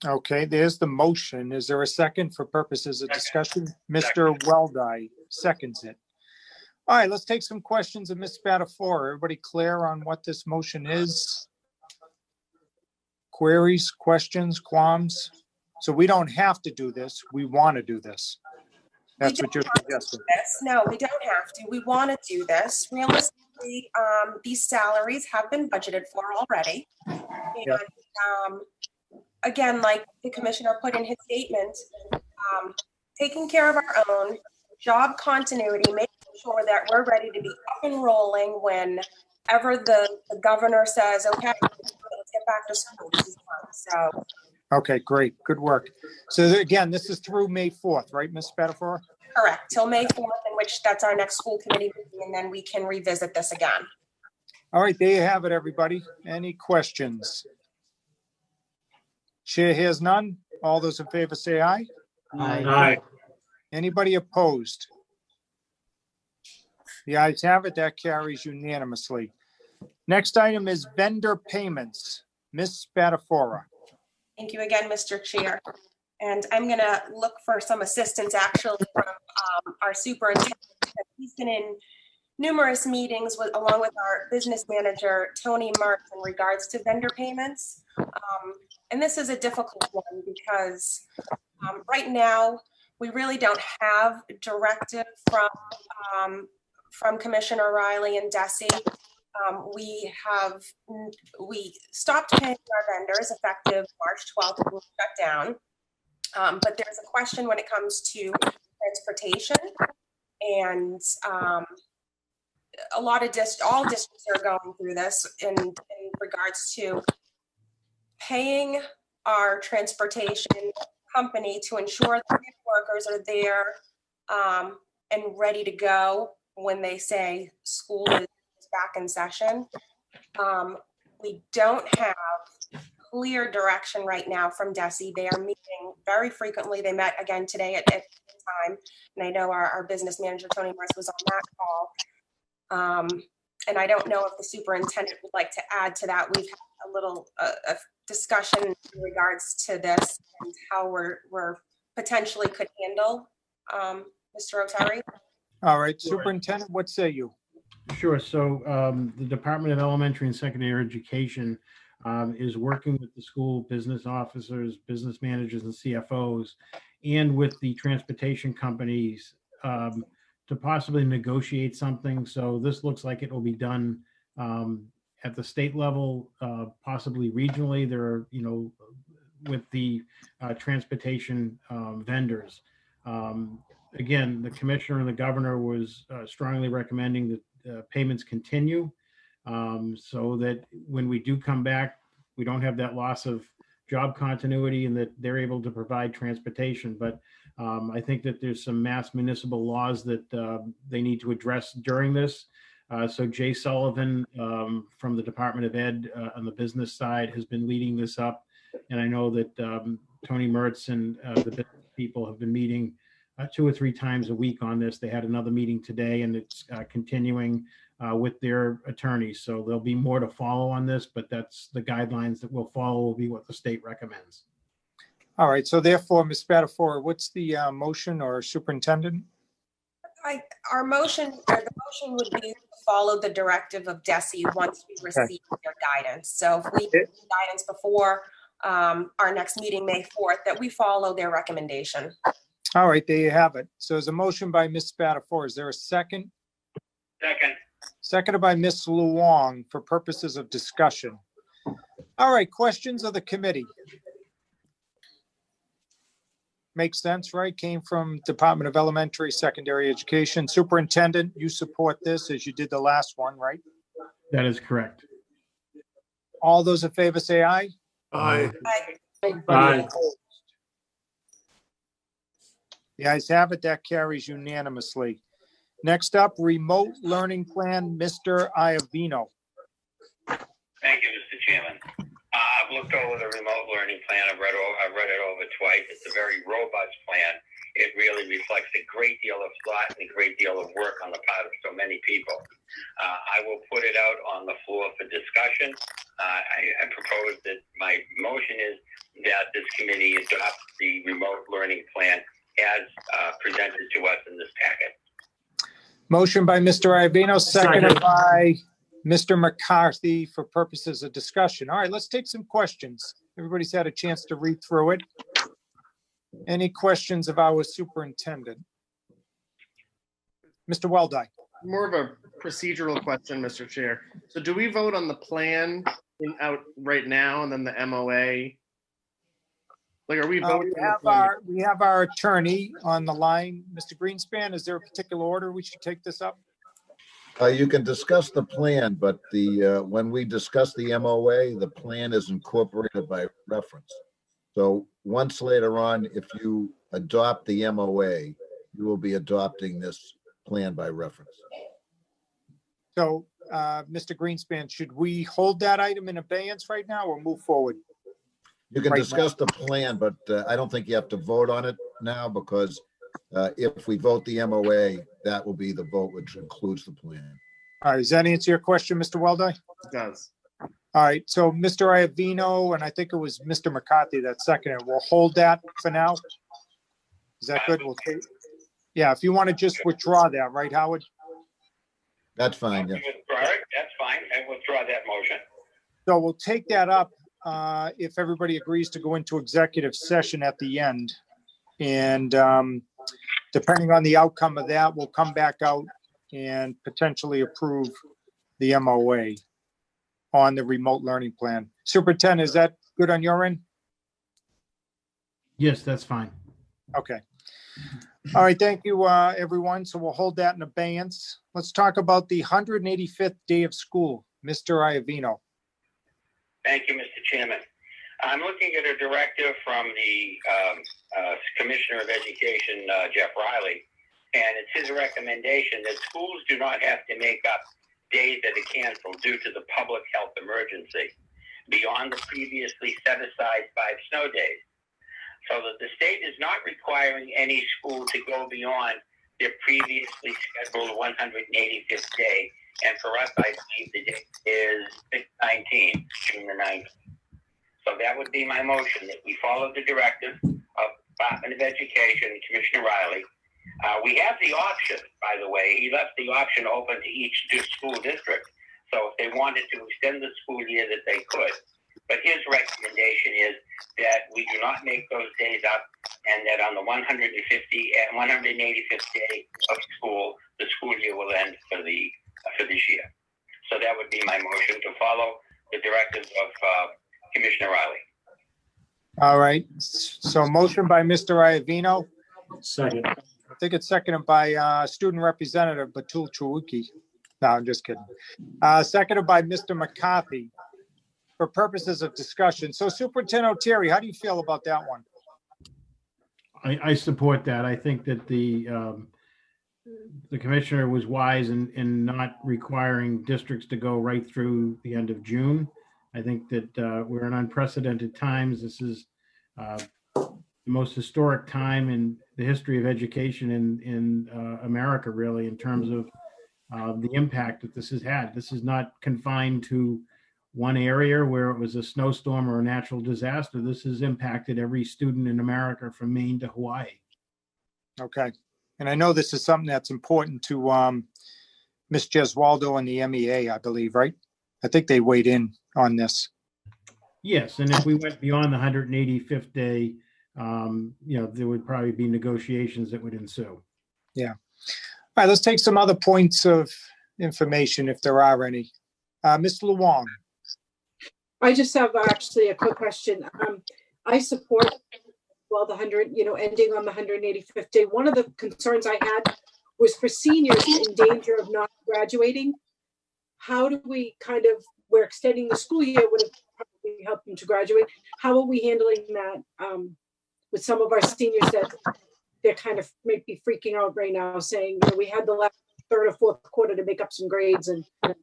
Okay, there's the motion. Is there a second for purposes of discussion? Mr. Weldai seconds it. All right, let's take some questions of Ms. Spadafora. Everybody clear on what this motion is? Queries, questions, qualms? So we don't have to do this. We want to do this. That's what you're suggesting. No, we don't have to. We want to do this. Realistically, these salaries have been budgeted for already. And again, like the commissioner put in his statement, taking care of our own, job continuity, making sure that we're ready to be up and rolling whenever the governor says, okay, let's get back to school. This is fun. So. Okay, great. Good work. So again, this is through May 4th, right, Ms. Spadafora? Correct, till May 4th, in which that's our next school committee meeting, and then we can revisit this again. All right, there you have it, everybody. Any questions? Chair hears none. All those in favor say aye. Aye. Anybody opposed? The ayes have it. That carries unanimously. Next item is vendor payments. Ms. Spadafora. Thank you again, Mr. Chair. And I'm going to look for some assistance actually from our superintendent. He's been in numerous meetings along with our business manager, Tony Marks, in regards to vendor payments. And this is a difficult one because right now we really don't have directive from Commissioner Riley and DESE. We stopped paying our vendors effective March 12th when we shut down. But there's a question when it comes to transportation, and a lot of all districts are going through this in regards to paying our transportation company to ensure that the workers are there and ready to go when they say school is back in session. We don't have clear direction right now from DESE. They are meeting very frequently. They met again today at the time. And I know our business manager, Tony Morris, was on that call. And I don't know if the superintendent would like to add to that. We've had a little discussion in regards to this and how we're potentially could handle Mr. Otari. All right, Superintendent, what say you? Sure. So the Department of Elementary and Secondary Education is working with the school business officers, business managers, and CFOs, and with the transportation companies to possibly negotiate something. So this looks like it will be done at the state level, possibly regionally. There are, with the transportation vendors. Again, the commissioner and the governor was strongly recommending that payments continue so that when we do come back, we don't have that loss of job continuity and that they're able to provide transportation. But I think that there's some mass municipal laws that they need to address during this. So Jay Sullivan from the Department of Ed on the business side has been leading this up. And I know that Tony Mertz and the business people have been meeting 2 or 3 times a week on this. They had another meeting today, and it's continuing with their attorneys. So there'll be more to follow on this, but that's the guidelines that we'll follow will be what the state recommends. All right, so therefore, Ms. Spadafora, what's the motion, or Superintendent? The motion would be to follow the directive of DESE once we receive their guidance. So if we get guidance before our next meeting, May 4th, that we follow their recommendation. All right, there you have it. So there's a motion by Ms. Spadafora. Is there a second? Second. Seconded by Ms. Luong for purposes of discussion. All right, questions of the committee? Makes sense, right? Came from Department of Elementary, Secondary Education. Superintendent, you support this as you did the last one, right? That is correct. All those in favor say aye. Aye. Aye. The ayes have it. That carries unanimously. Next up, remote learning plan, Mr. Iovino. Thank you, Mr. Chairman. I've looked over the remote learning plan. I've read it over twice. It's a very robust plan. It really reflects a great deal of thought and a great deal of work on the part of so many people. I will put it out on the floor for discussion. I propose that my motion is that this committee adopt the remote learning plan as presented to us in this packet. Motion by Mr. Iovino, seconded by Mr. McCarthy for purposes of discussion. All right, let's take some questions. Everybody's had a chance to read through it. Any questions of our superintendent? Mr. Weldai. More of a procedural question, Mr. Chair. So do we vote on the plan out right now and then the MOA? Like, are we voting? We have our attorney on the line. Mr. Greenspan, is there a particular order we should take this up? You can discuss the plan, but when we discuss the MOA, the plan is incorporated by reference. So once later on, if you adopt the MOA, you will be adopting this plan by reference. So, Mr. Greenspan, should we hold that item in abeyance right now or move forward? You can Right discuss now. the plan, but I don't think you have to vote on it now because if we vote the MOA, that will be the vote which includes the plan. All right, does that answer your question, Mr. Weldai? It does. All right, so Mr. Iovino, and I think it was Mr. McCarthy that seconded. We'll hold that for now. Is that good? We'll take. Yeah, if you want to just withdraw that, right, Howard? That's fine, yeah. That's fine. I withdraw that motion. So we'll take that up if everybody agrees to go into executive session at the end. And depending on the outcome of that, we'll come back out and potentially approve the MOA on the remote learning plan. Superintendent, is that good on your end? Yes, that's fine. Okay. All right, thank you, everyone. So we'll hold that in abeyance. Let's talk about the 185th day of school. Mr. Iovino. Thank you, Mr. Chairman. I'm looking at a directive from the Commissioner of Education, Jeff Riley, and it's his recommendation that schools do not have to make up days that are canceled due to the public health emergency beyond the previously set aside 5 snow days. So that the state is not requiring any school to go beyond their previously scheduled 185th day. And for us, I believe the date is 6/19, June the 9th. So that would be my motion, that we follow the directive of Department of Education, Commissioner Riley. We have the option, by the way, he left the option open to each school district. So if they wanted to extend the school year, that they could. But his recommendation is that we do not make those days up, and that on the 185th day of school, the school year will end for this year. So that would be my motion, to follow the directives of Commissioner Riley. All right. So motion by Mr. Iovino. Second. I think it's seconded by Student Representative Batul Chawuki. No, I'm just kidding. Seconded by Mr. McCarthy for purposes of discussion. So Superintendent O'Terry, how do you feel about that one? I support that. I think that the commissioner was wise in not requiring districts to go right through the end of June. I think that we're in unprecedented times. This is the most historic time in the history of education in America, really, in terms of the impact that this has had. This is not confined to one area where it was a snowstorm or a natural disaster. This has impacted every student in America from Maine to Hawaii. Okay. And I know this is something that's important to Ms. Gesualdo and the MEA, I believe, right? I think they weighed in on this. Yes, and if we went beyond the 185th day, there would probably be negotiations that would ensue. Yeah. All right, let's take some other points of information if there are any. Ms. Luong. I just have actually a quick question. I support, ending on the 185th day. One of the concerns I had was for seniors in danger of not graduating. How do we we're extending the school year, would have probably helped them to graduate. How are we handling that with some of our seniors that they're might be freaking out right now, saying, we had the last third or fourth quarter to make up some grades, and how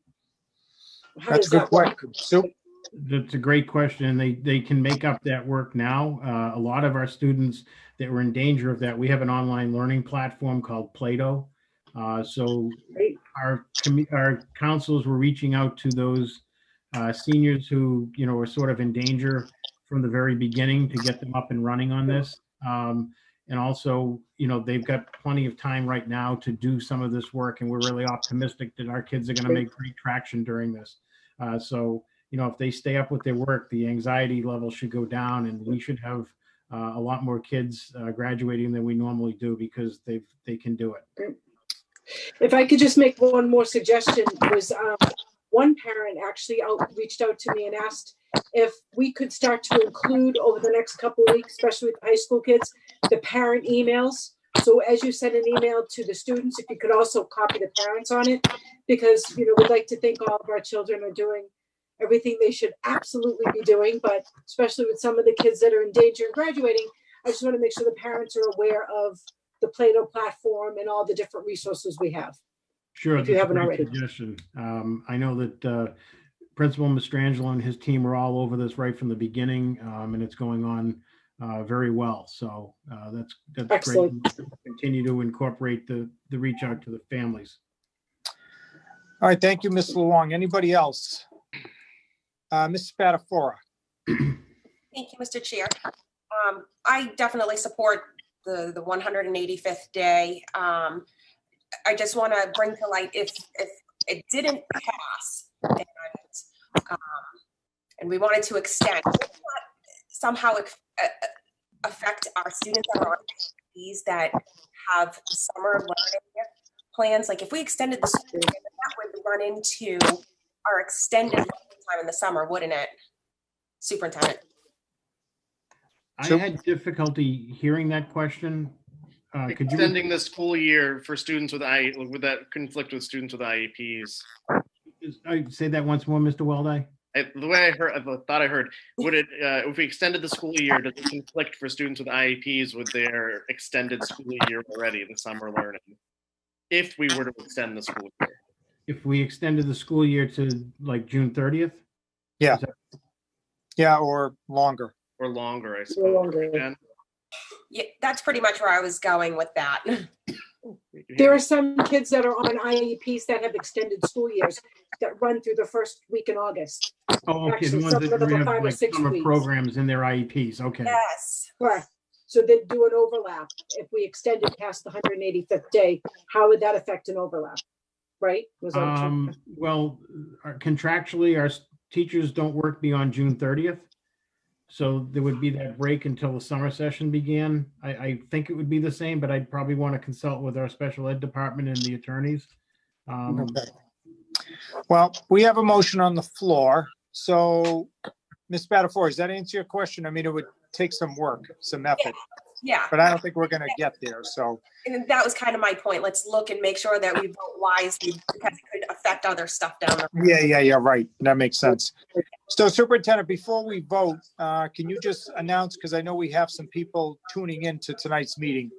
That's does a good that work? question. That's a great question. They can make up that work now. A lot of our students that were in danger of that, we have an online learning platform called Play-Doh. So our counselors were reaching out to those seniors who, were sort of in danger from the very beginning to get them up and running on this. And also, they've got plenty of time right now to do some of this work, and we're really optimistic that our kids are going to make great traction during this. So, if they stay up with their work, the anxiety level should go down, and we should have a lot more kids graduating than we normally do, because they can do it. If I could just make one more suggestion, was one parent actually reached out to me and asked if we could start to include over the next couple of weeks, especially with high school kids, the parent emails. So as you send an email to the students, if you could also copy the parents on it, because we'd like to think all of our children are doing everything they should absolutely be doing, but especially with some of the kids that are in danger of graduating, I just want to make sure the parents are aware of the Play-Doh platform and all the different resources we have. Sure, if you haven't already. Suggestion. I know that Principal Mastrangelo and his team are all over this right from the beginning, and it's going on very well. So that's excellent. Great. Continue to incorporate the reach out to the families. All right, thank you, Ms. Luong. Anybody else? Ms. Spadafora. Thank you, Mr. Chair. I definitely support the 185th day. I just want to bring to light, if it didn't pass and we wanted to extend, would that somehow affect our students that are on these that have summer learning plans? Like if we extended the school year, that would run into our extended time in the summer, wouldn't it, Superintendent? I had difficulty hearing that question. Could you extending the school year for students would that conflict with students with IEPs? say that once more, Mr. Weldai? the way I thought I heard, would it, if we extended the school year, does it conflict for students with IEPs with their extended school year already, the summer learning? If we were to extend the school year? If we extended the school year to like June 30th? Yeah. Is that- Yeah, or longer. Or longer, I suppose. Longer. Jen? Yeah, that's pretty much where I was going with that. There are some kids that are on IEPs that have extended school years that run through the first week in August. Oh, okay, Actually, the ones some that of them are have 5 or like 6 summer weeks. programs in their IEPs, okay. Yes. Correct. So they do an overlap. If we extended past the 185th day, how would that affect an overlap? Right? Was that Well, contractually, our teachers don't work beyond June 30th. So there would be that break until the summer session began. I think it would be the same, but I'd probably want to consult with our special ed department and the attorneys. Okay. Well, we have a motion on the floor. So, Ms. Spadafora, does that answer your question? I mean, it would take some work, some effort, Yeah. but I don't think we're going to get there. So, And that was kind of my point. Let's look and make sure that we vote wisely because it could affect other stuff down the road. yeah, right. That makes sense. So, Superintendent, before we vote, can you just announce, because I know we have some people tuning into tonight's meeting,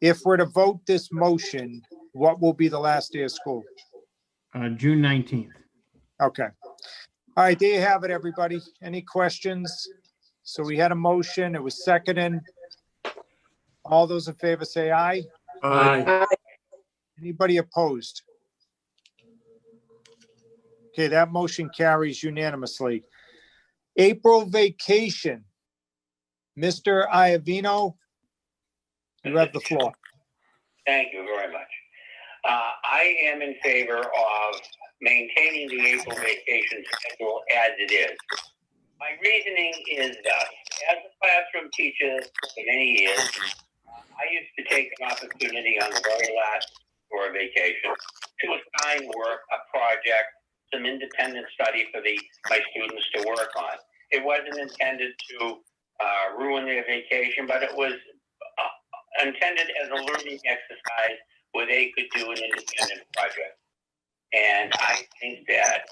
if we're to vote this motion, what will be the last day of school? June 19th. Okay. All right, there you have it, everybody. Any questions? So we had a motion, it was seconded. All those in favor say aye. Aye. Anybody opposed? Okay, that motion carries unanimously. April vacation. Mr. Iovino, you have the floor. Thank you very much. I am in favor of maintaining the April vacation schedule as it is. My reasoning is thus: as a classroom teacher for many years, I used to take an opportunity on the very last for a vacation to assign work, a project, some independent study for my students to work on. It wasn't intended to ruin their vacation, but it was intended as a learning exercise where they could do an independent project. And I think that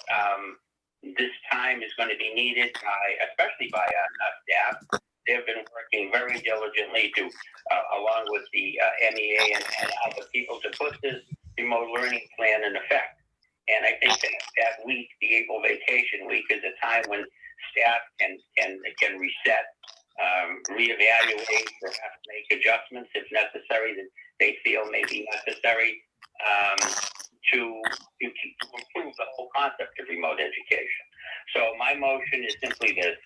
this time is going to be needed especially by our staff. They've been working very diligently to, along with the MEA and other people, to put this remote learning plan in effect. And I think that week, the April vacation week, is a time when staff can reset, reevaluate, perhaps make adjustments if necessary that they feel may be necessary to improve the whole concept of remote education. So my motion is simply this: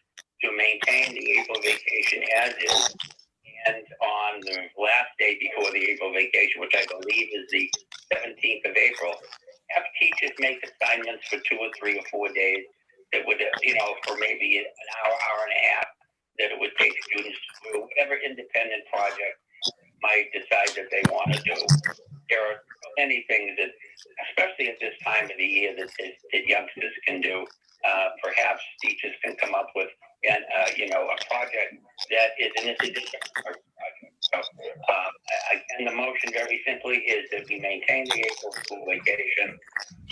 to maintain the April vacation as is, and on the last day before the April vacation, which I believe is the 17th of April, have teachers make assignments for 2 or 3 or 4 days that would, for maybe an hour, hour and a half, that it would take students to do whatever independent project might decide that they want to do. There are many things that, especially at this time of the year, that youngsters can do. Perhaps teachers can come up with, a project that is an interdisciplinary project. So, again, the motion very simply is that we maintain the April school vacation,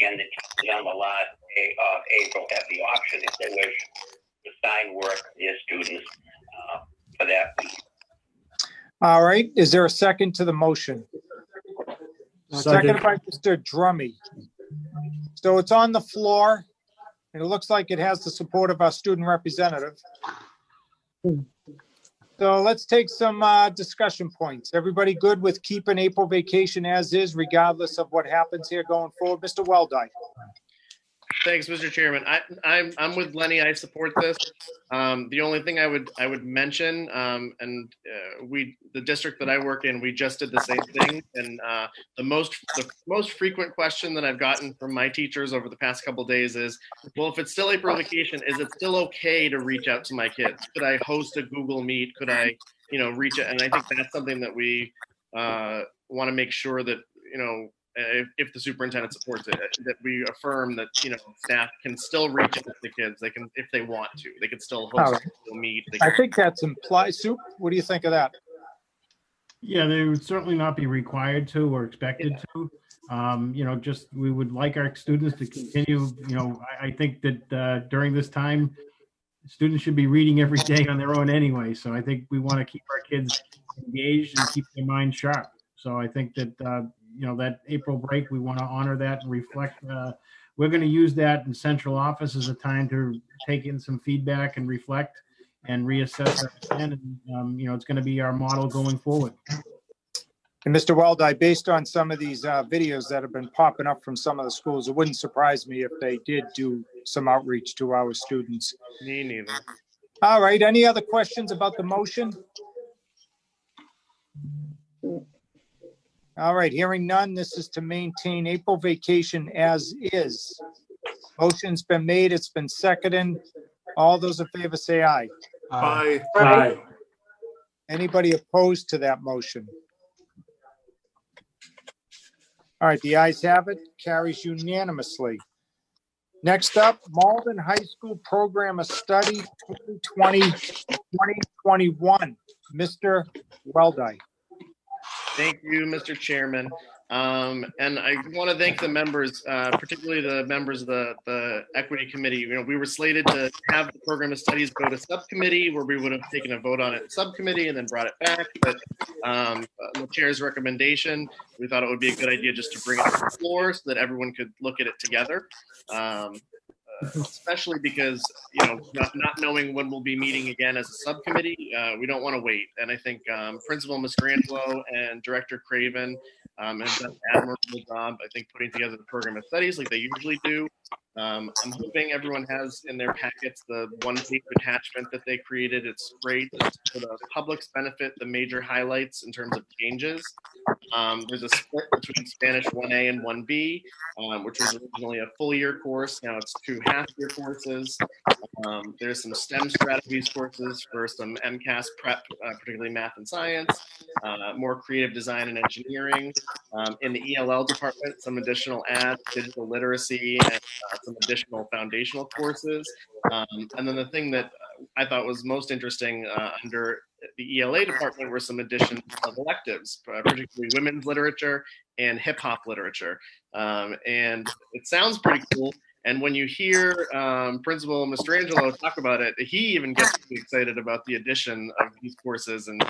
and the teachers on the last day of April have the option, if they wish, to assign work to their students for that week. All right, is there a second to the motion? Seconded by Mr. Drummy. So it's on the floor, and it looks like it has the support of our student representative. So let's take some discussion points. Everybody good with keeping April vacation as is, regardless of what happens here going forward? Mr. Weldai. Thanks, Mr. Chairman. I'm with Lenny. I support this. The only thing I would mention, the district that I work in, we just did the same thing. And the most frequent question that I've gotten from my teachers over the past couple of days is, well, if it's still April vacation, is it still okay to reach out to my kids? Could I host a Google Meet? Could I, reach out? And I think that's something that we want to make sure that, if the superintendent supports it, that we affirm that, staff can still reach out to the kids. They can, if they want to, they can still host a meet. I think that's implied. Soup, what do you think of that? Yeah, they would certainly not be required to or expected to. Just we would like our students to continue. I think that during this time, students should be reading every day on their own anyway. So I think we want to keep our kids engaged and keep their minds sharp. So I think that, that April break, we want to honor that and reflect. We're going to use that in central office as a time to take in some feedback and reflect and reassess our plan. And, it's going to be our model going forward. And Mr. Weldai, based on some of these videos that have been popping up from some of the schools, it wouldn't surprise me if they did do some outreach to our students. Me neither. All right. Any other questions about the motion? All right. Hearing none, this is to maintain April vacation as is. Motion's been made. It's been seconded. All those in favor say aye. Aye. Aye. Anybody opposed to that motion? All right, the ayes have it, carries unanimously. Next up, Malden High School Program of Study 2020-2021. Mr. Weldai. Thank you, Mr. Chairman. And I want to thank the members, particularly the members of the Equity Committee. We were slated to have the program of studies go to subcommittee, where we would have taken a vote on it in subcommittee and then brought it back. But the chair's recommendation, we thought it would be a good idea just to bring it to the floor so that everyone could look at it together. Especially because, not knowing when we'll be meeting again as a subcommittee, we don't want to wait. And I think Principal Mastrangelo and Director Craven have done an admirable job, I think, putting together the program of studies like they usually do. I'm hoping everyone has in their packets the one-page attachment that they created. It's great. It's for the public's benefit, the major highlights in terms of changes. There's a split between Spanish 1A and 1B, which was originally a full year course. Now it's 2 half-year courses. There's some STEM strategies courses for some MCAS prep, particularly math and science, more creative design and engineering. In the ELL department, some additional ads, digital literacy, and some additional foundational courses. And then the thing that I thought was most interesting under the ELA department were some additions of electives, particularly women's literature and hip hop literature. And it sounds pretty cool. And when you hear Principal Mastrangelo talk about it, he even gets excited about the addition of these courses. And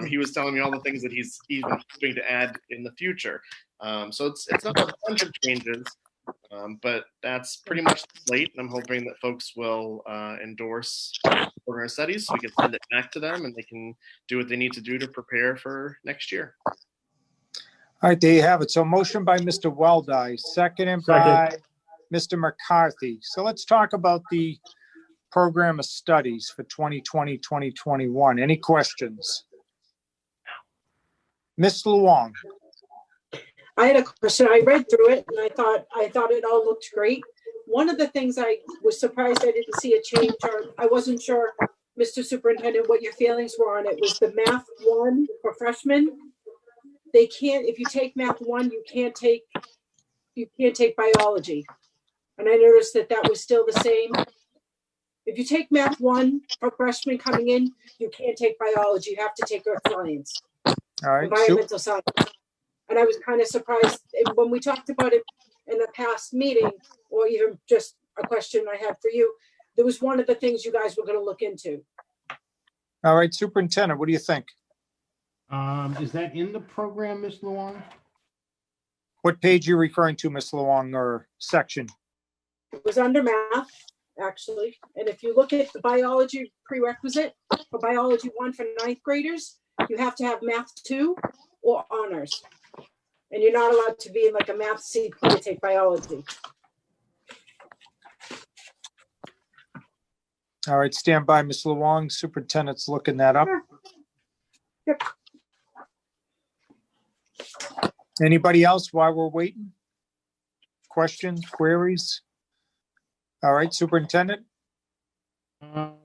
he was telling me all the things that he's been hoping to add in the future. So it's not a bunch of changes, but that's pretty much the slate. And I'm hoping that folks will endorse program studies so we can send it back to them and they can do what they need to do to prepare for next year. All right, there you have it. So motion by Mr. Weldai, seconded by Mr. McCarthy. So let's talk about the program of studies for 2020-2021. Any questions? Ms. Luong. I had a question. I read through it and I thought it all looked great. One of the things I was surprised I didn't see a change, or I wasn't sure, Mr. Superintendent, what your feelings were on it, was the Math 1 for freshmen. They can't, if you take Math 1, you can't take biology. And I noticed that was still the same. If you take Math 1 for freshmen coming in, you can't take biology. You have to take earth science, environmental science. And I was kind of surprised when we talked about it in a past meeting, or even just a question I had for you. There was one of the things you guys were going to look into. All right, Superintendent, what do you think? Is that in the program, Ms. Luong? What page are you referring to, Ms. Luong, or section? It was under math, actually. And if you look at the biology prerequisite for biology 1 for 9th graders, you have to have math 2 or honors. And you're not allowed to be in like a math CP to take biology. All right, stand by, Ms. Luong. Superintendent's looking that up. Yep. Anybody else while we're waiting? Questions, queries? All right, Superintendent. Hold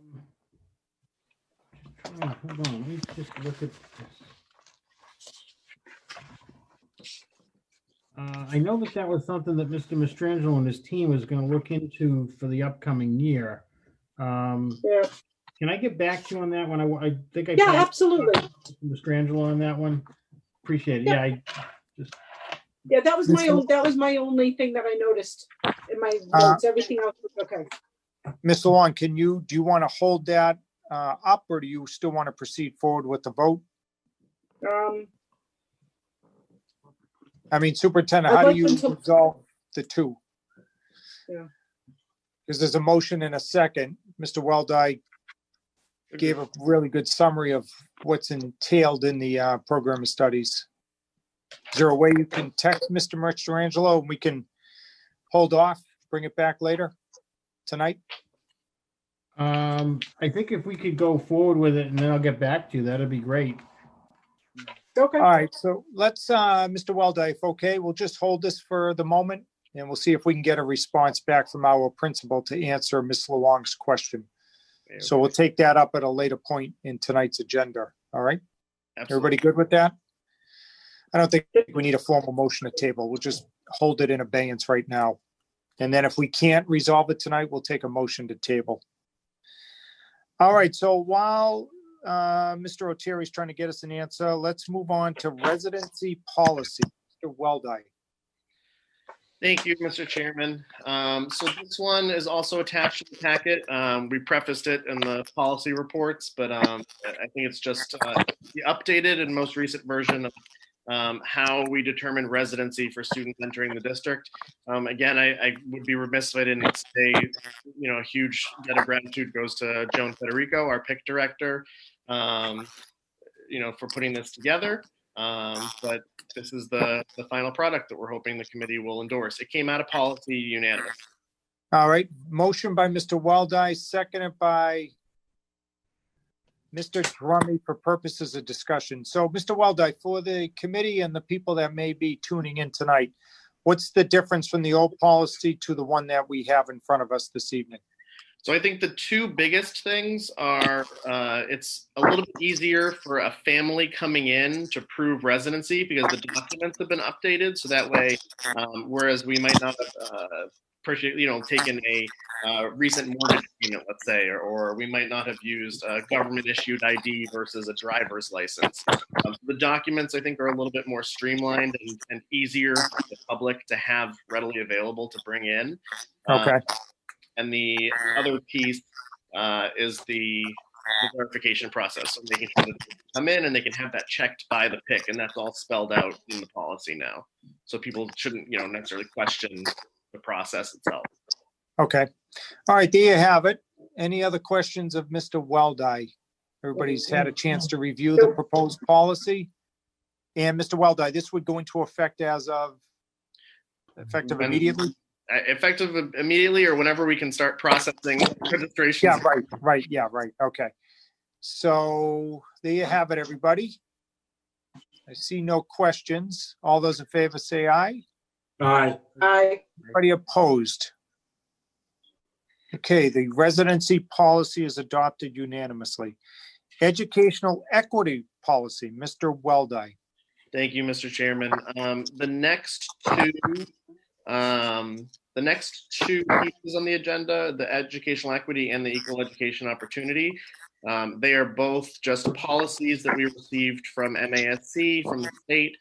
on, let me just look at this. I know that was something that Mr. Mastrangelo and his team was going to look into for the upcoming year. Yeah. Can I get back to you on that one? I think I absolutely. Mastrangelo on that one. Appreciate it. Yeah, Yeah, that was my only thing that I noticed in my notes. Everything else was okay. Ms. Long, do you want to hold that up, or do you still want to proceed forward with the vote? I mean, Superintendent, how do you resolve the two? Yeah. Because there's a motion and a second. Mr. Weldai gave a really good summary of what's entailed in the program of studies. Is there a way you can text Mr. Mastrangelo and we can hold off, bring it back later tonight? I think if we could go forward with it and then I'll get back to you, that'd be great. Okay. All right, so let's, Mr. Weldai, if okay, we'll just hold this for the moment and we'll see if we can get a response back from our principal to answer Ms. Luong's question. So we'll take that up at a later point in tonight's agenda. All right? Absolutely. Everybody good with that? I don't think we need a formal motion to table. We'll just hold it in abeyance right now. And then if we can't resolve it tonight, we'll take a motion to table. All right, so while Mr. Oteri is trying to get us an answer, let's move on to residency policy. Mr. Weldai. Thank you, Mr. Chairman. So this one is also attached to the packet. We prefaced it in the policy reports, but I think it's just the updated and most recent version of how we determine residency for students entering the district. Again, I would be remiss if I didn't say, a huge debt of gratitude goes to Joan Federico, our PIC director, for putting this together. But this is the final product that we're hoping the committee will endorse. It came out of policy unanimous. All right, motion by Mr. Weldai, seconded by Mr. Drummond for purposes of discussion. So, Mr. Weldai, for the committee and the people that may be tuning in tonight, what's the difference from the old policy to the one that we have in front of us this evening? So I think the two biggest things are it's a little bit easier for a family coming in to prove residency because the documents have been updated. So that way, whereas we might not have taken a recent mortgage payment, let's say, or we might not have used a government issued ID versus a driver's license. The documents, I think, are a little bit more streamlined and easier for the public to have readily available to bring in. Okay. And the other piece is the verification process. So making sure that they come in and they can have that checked by the PIC, and that's all spelled out in the policy now. So people shouldn't, necessarily question the process itself. Okay. All right, there you have it. Any other questions of Mr. Weldai? Everybody's had a chance to review the proposed policy. And Mr. Weldai, this would go into effect as of effective immediately? Effective immediately or whenever we can start processing registrations. Yeah, right. Yeah, right. Okay. So there you have it, everybody. I see no questions. All those in favor say aye. Aye. Aye. Anybody opposed? Okay, the residency policy is adopted unanimously. Educational equity policy, Mr. Weldai. Thank you, Mr. Chairman. The next two pieces on the agenda, the educational equity and the equal education opportunity, they are both just policies that we received from MASC, from the state.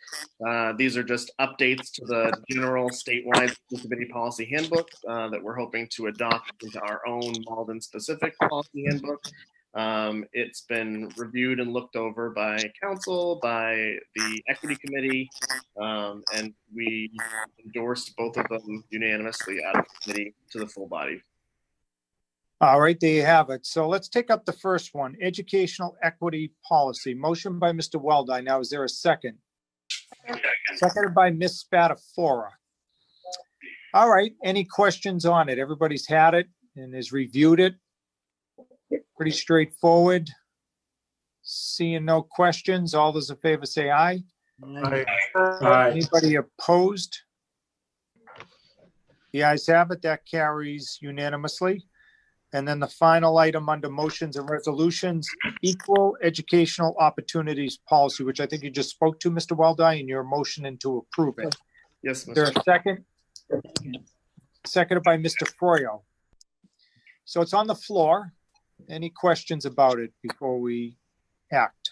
These are just updates to the general statewide school committee policy handbook that we're hoping to adopt into our own Malden-specific policy handbook. It's been reviewed and looked over by council, by the equity committee, and we endorsed both of them unanimously out of committee to the full body. All right, there you have it. So let's take up the first one, educational equity policy. Motion by Mr. Weldai. Now, is there a second? Seconded by Ms. Spadafora. All right, any questions on it? Everybody's had it and has reviewed it. Pretty straightforward. Seeing no questions, all those in favor say aye. Aye. Aye. Anybody opposed? The ayes have it. That carries unanimously. And then the final item under motions and resolutions, equal educational opportunities policy, which I think you just spoke to, Mr. Weldai, in your motion to approve it. Yes, Is there a second? Seconded by Mr. Froyo. So it's on the floor. Any questions about it before we act?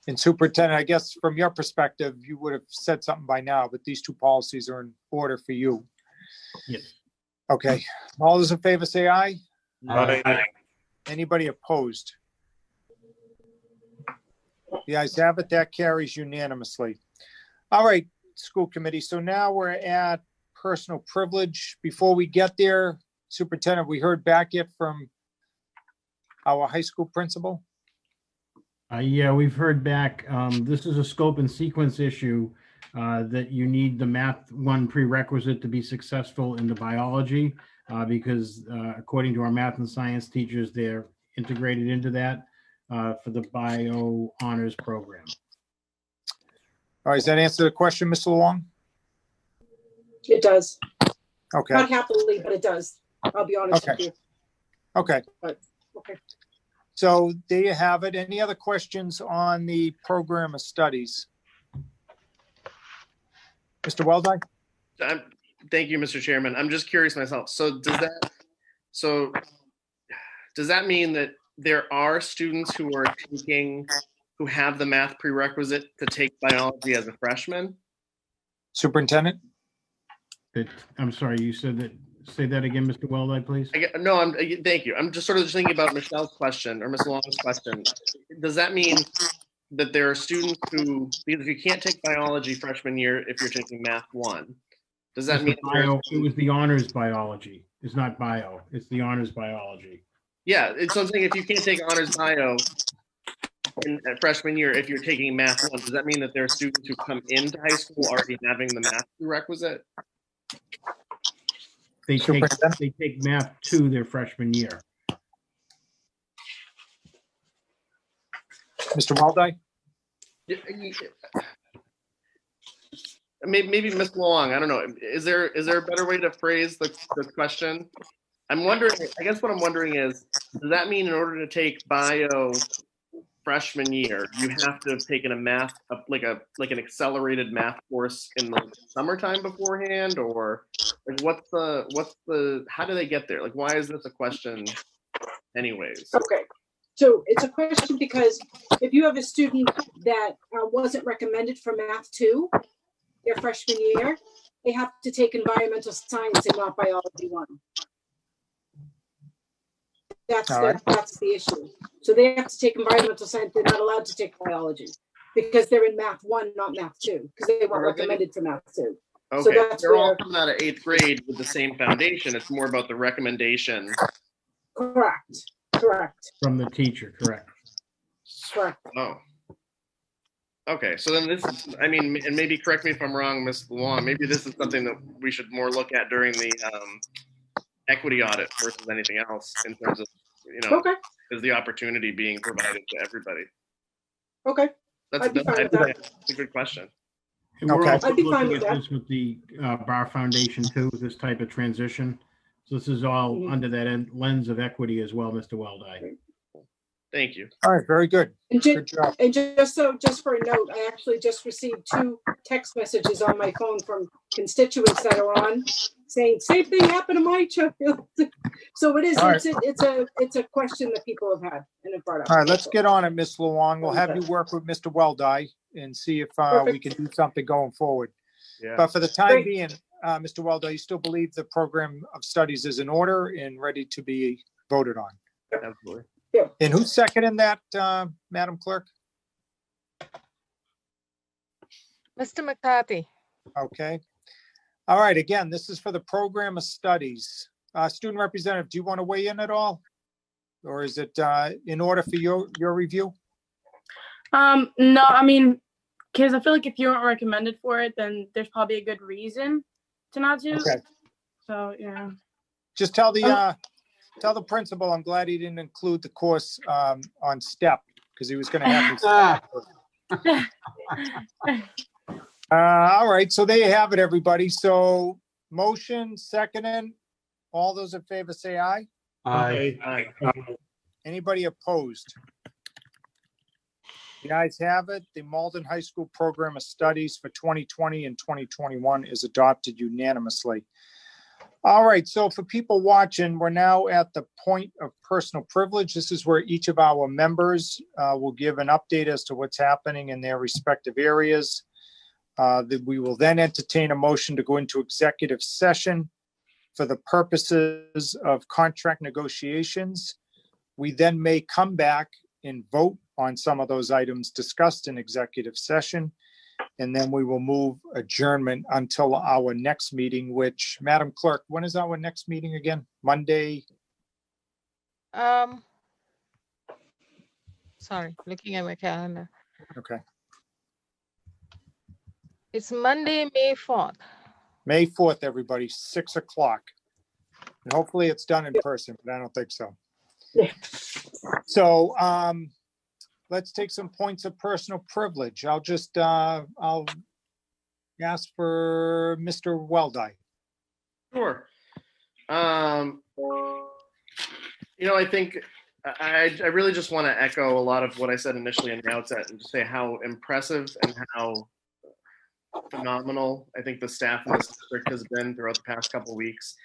And Superintendent, I guess from your perspective, you would have said something by now, but these two policies are in order for you. Yes. Okay, all those in favor say aye. Aye. Anybody opposed? The ayes have it. That carries unanimously. All right, school committee. So now we're at personal privilege. Before we get there, Superintendent, we heard back yet from our high school principal? Yeah, we've heard back. This is a scope and sequence issue that you need the Math 1 prerequisite to be successful in the biology because according to our math and science teachers, they're integrated into that for the bio honors program. All right, does that answer the question, Mr. Long? It does. Okay. Not happily, but it does. I'll be honest Okay. with you. Okay. But, okay. So there you have it. Any other questions on the program of studies? Mr. Weldai? Thank you, Mr. Chairman. I'm just curious myself. So does that mean that there are students who have the math prerequisite to take biology as a freshman? Superintendent? I'm sorry, you said that. Say that again, Mr. Weldai, please. Thank you. I'm just sort of thinking about Michelle's question or Ms. Long's question. Does that mean that there are students who, because if you can't take biology freshman year, if you're taking math 1, does that mean it was the honors biology? It's not bio. It's the honors biology. Yeah, it's something. If you can't take honors bio in freshman year, if you're taking math 1, does that mean that there are students who come into high school already having the math prerequisite? They take math 2 their freshman year. Mr. Weldai? Maybe Ms. Long, I don't know. Is there a better way to phrase the question? I'm wondering, I guess what I'm wondering is, does that mean in order to take bio freshman year, you have to have taken a math, like an accelerated math course in the summertime beforehand, or like what's the how do they get there? Like, why is this a question anyways? Okay, so it's a question because if you have a student that wasn't recommended for math 2 their freshman year, they have to take environmental science and not biology 1. That's the issue. So they have to take environmental science. They're not allowed to take biology because they're in math 1, not math 2, because they weren't recommended for math 2. Okay, so that's they're all coming out of 8th grade with the same foundation. It's more about the recommendation. Correct. From the teacher, correct. Oh. Okay, so then this is, I mean, and maybe correct me if I'm wrong, Ms. Long, maybe this is something that we should more look at during the equity audit versus anything else in terms of, is the opportunity being provided to everybody? Okay. That's a good question. And we're also looking at this with the Bar Foundation too, this type of transition. So this is all under that lens of equity as well, Mr. Weldai. Thank you. All right, very good. Good job. And just for a note, I actually just received 2 text messages on my phone from constituents that are on saying same thing happened to my child. So it is. It's a question that people have had and have brought up. All right, let's get on it, Ms. Luong. We'll have you work with Mr. Weldai and see if we can do something going forward. Yeah. But for the time being, Mr. Weldai, you still believe the program of studies is in order and ready to be voted on? Absolutely. Yeah. And who's seconding that, Madam Clerk? Mr. McCarthy. Okay. All right. Again, this is for the program of studies. Student representative, do you want to weigh in at all? Or is it in order for your review? No, I mean, because I feel like if you weren't recommended for it, then there's probably a good reason to not do. Okay. So, yeah. Just tell the principal I'm glad he didn't include the course on STEP because he was going to have me. All right, so there you have it, everybody. So motion, seconded. All those in favor say aye. Aye. Anybody opposed? The ayes have it. The Malden High School Program of Studies for 2020 and 2021 is adopted unanimously. All right, so for people watching, we're now at the point of personal privilege. This is where each of our members will give an update as to what's happening in their respective areas. We will then entertain a motion to go into executive session for the purposes of contract negotiations. We then may come back and vote on some of those items discussed in executive session. And then we will move adjournment until our next meeting, which, Madam Clerk, when is our next meeting again? Monday? Sorry, looking at my calendar. Okay. It's Monday, May 4th. May 4th, everybody, 6 o'clock. And hopefully it's done in person, but I don't think so. Yeah. So let's take some points of personal privilege. I'll just, I'll ask for Mr. Weldai. Sure. I think I really just want to echo a lot of what I said initially in the outset and just say how impressive and how phenomenal I think the staff in this district has been throughout the past couple of weeks.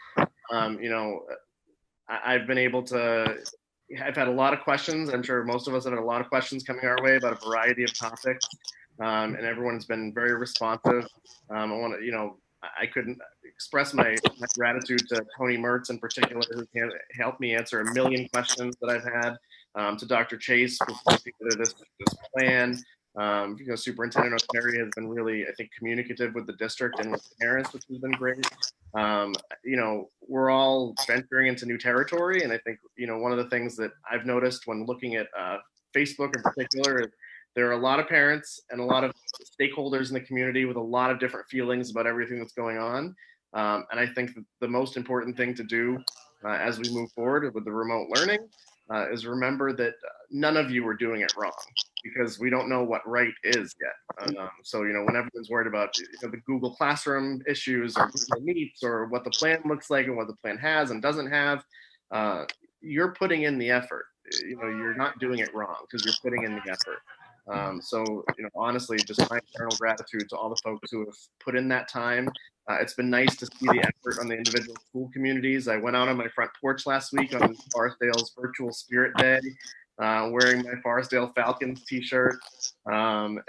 I've been able to, I've had a lot of questions. I'm sure most of us have had a lot of questions coming our way about a variety of topics, and everyone's been very responsive. I want to, I couldn't express my gratitude to Tony Mertz in particular, who helped me answer a million questions that I've had, to Dr. Chase for putting together this plan. Superintendent O'Terry has been really, I think, communicative with the district and with parents, which has been great. We're all venturing into new territory. And I think, one of the things that I've noticed when looking at Facebook in particular, is there are a lot of parents and a lot of stakeholders in the community with a lot of different feelings about everything that's going on. And I think the most important thing to do as we move forward with the remote learning is remember that none of you are doing it wrong, because we don't know what right is yet. So, when everyone's worried about the Google Classroom issues or Google Meets or what the plan looks like and what the plan has and doesn't have, you're putting in the effort. You're not doing it wrong because you're putting in the effort. Honestly, just my eternal gratitude to all the folks who have put in that time. It's been nice to see the effort on the individual school communities. I went out on my front porch last week on Forestdale's Virtual Spirit Day, wearing my Forestdale Falcons t-shirt. And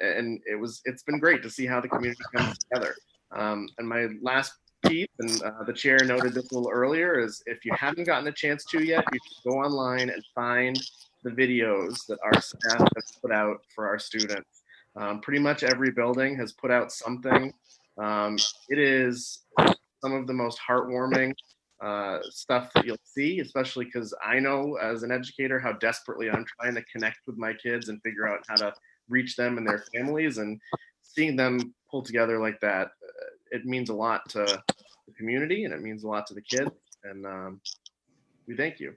it's been great to see how the community comes together. And my last piece, and the chair noted this a little earlier, is if you haven't gotten a chance to yet, you should go online and find the videos that our staff has put out for our students. Pretty much every building has put out something. It is some of the most heartwarming stuff that you'll see, especially because I know as an educator how desperately I'm trying to connect with my kids and figure out how to reach them and their families, and seeing them pull together like that, it means a lot to the community and it means a lot to the kids, and we thank you.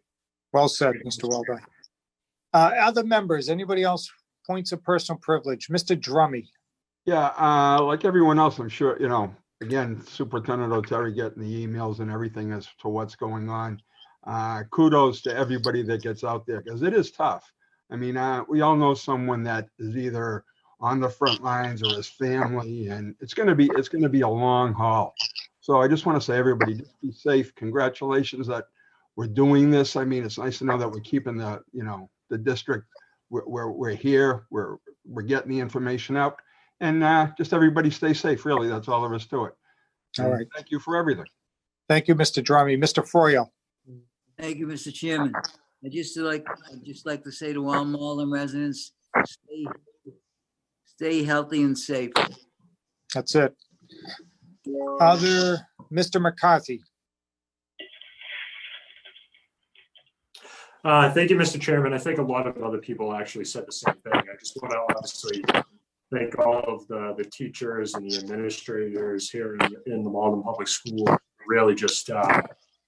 Well said, Mr. Weldai. Other members, anybody else points of personal privilege? Mr. Drummy. Yeah, like everyone else, I'm sure, again, Superintendent O'Terry getting the emails and everything as to what's going on. Kudos to everybody that gets out there, because it is tough. I mean, we all know someone that is either on the front lines or his family, and it's going to be a long haul. So I just want to say, everybody, just be safe. Congratulations that we're doing this. I mean, it's nice to know that we're keeping the district. We're here. We're getting the information out. And just everybody stay safe, really. That's all there is to it. All right. Thank you for everything. Thank you, Mr. Drummy. Mr. Froyo. Thank you, Mr. Chairman. I'd just like to say to all Malden residents, stay healthy and safe. That's it. Other, Mr. McCarthy. Thank you, Mr. Chairman. I think a lot of other people actually said the same thing. I just want to obviously thank all of the teachers and the administrators here in the Malden Public School, really just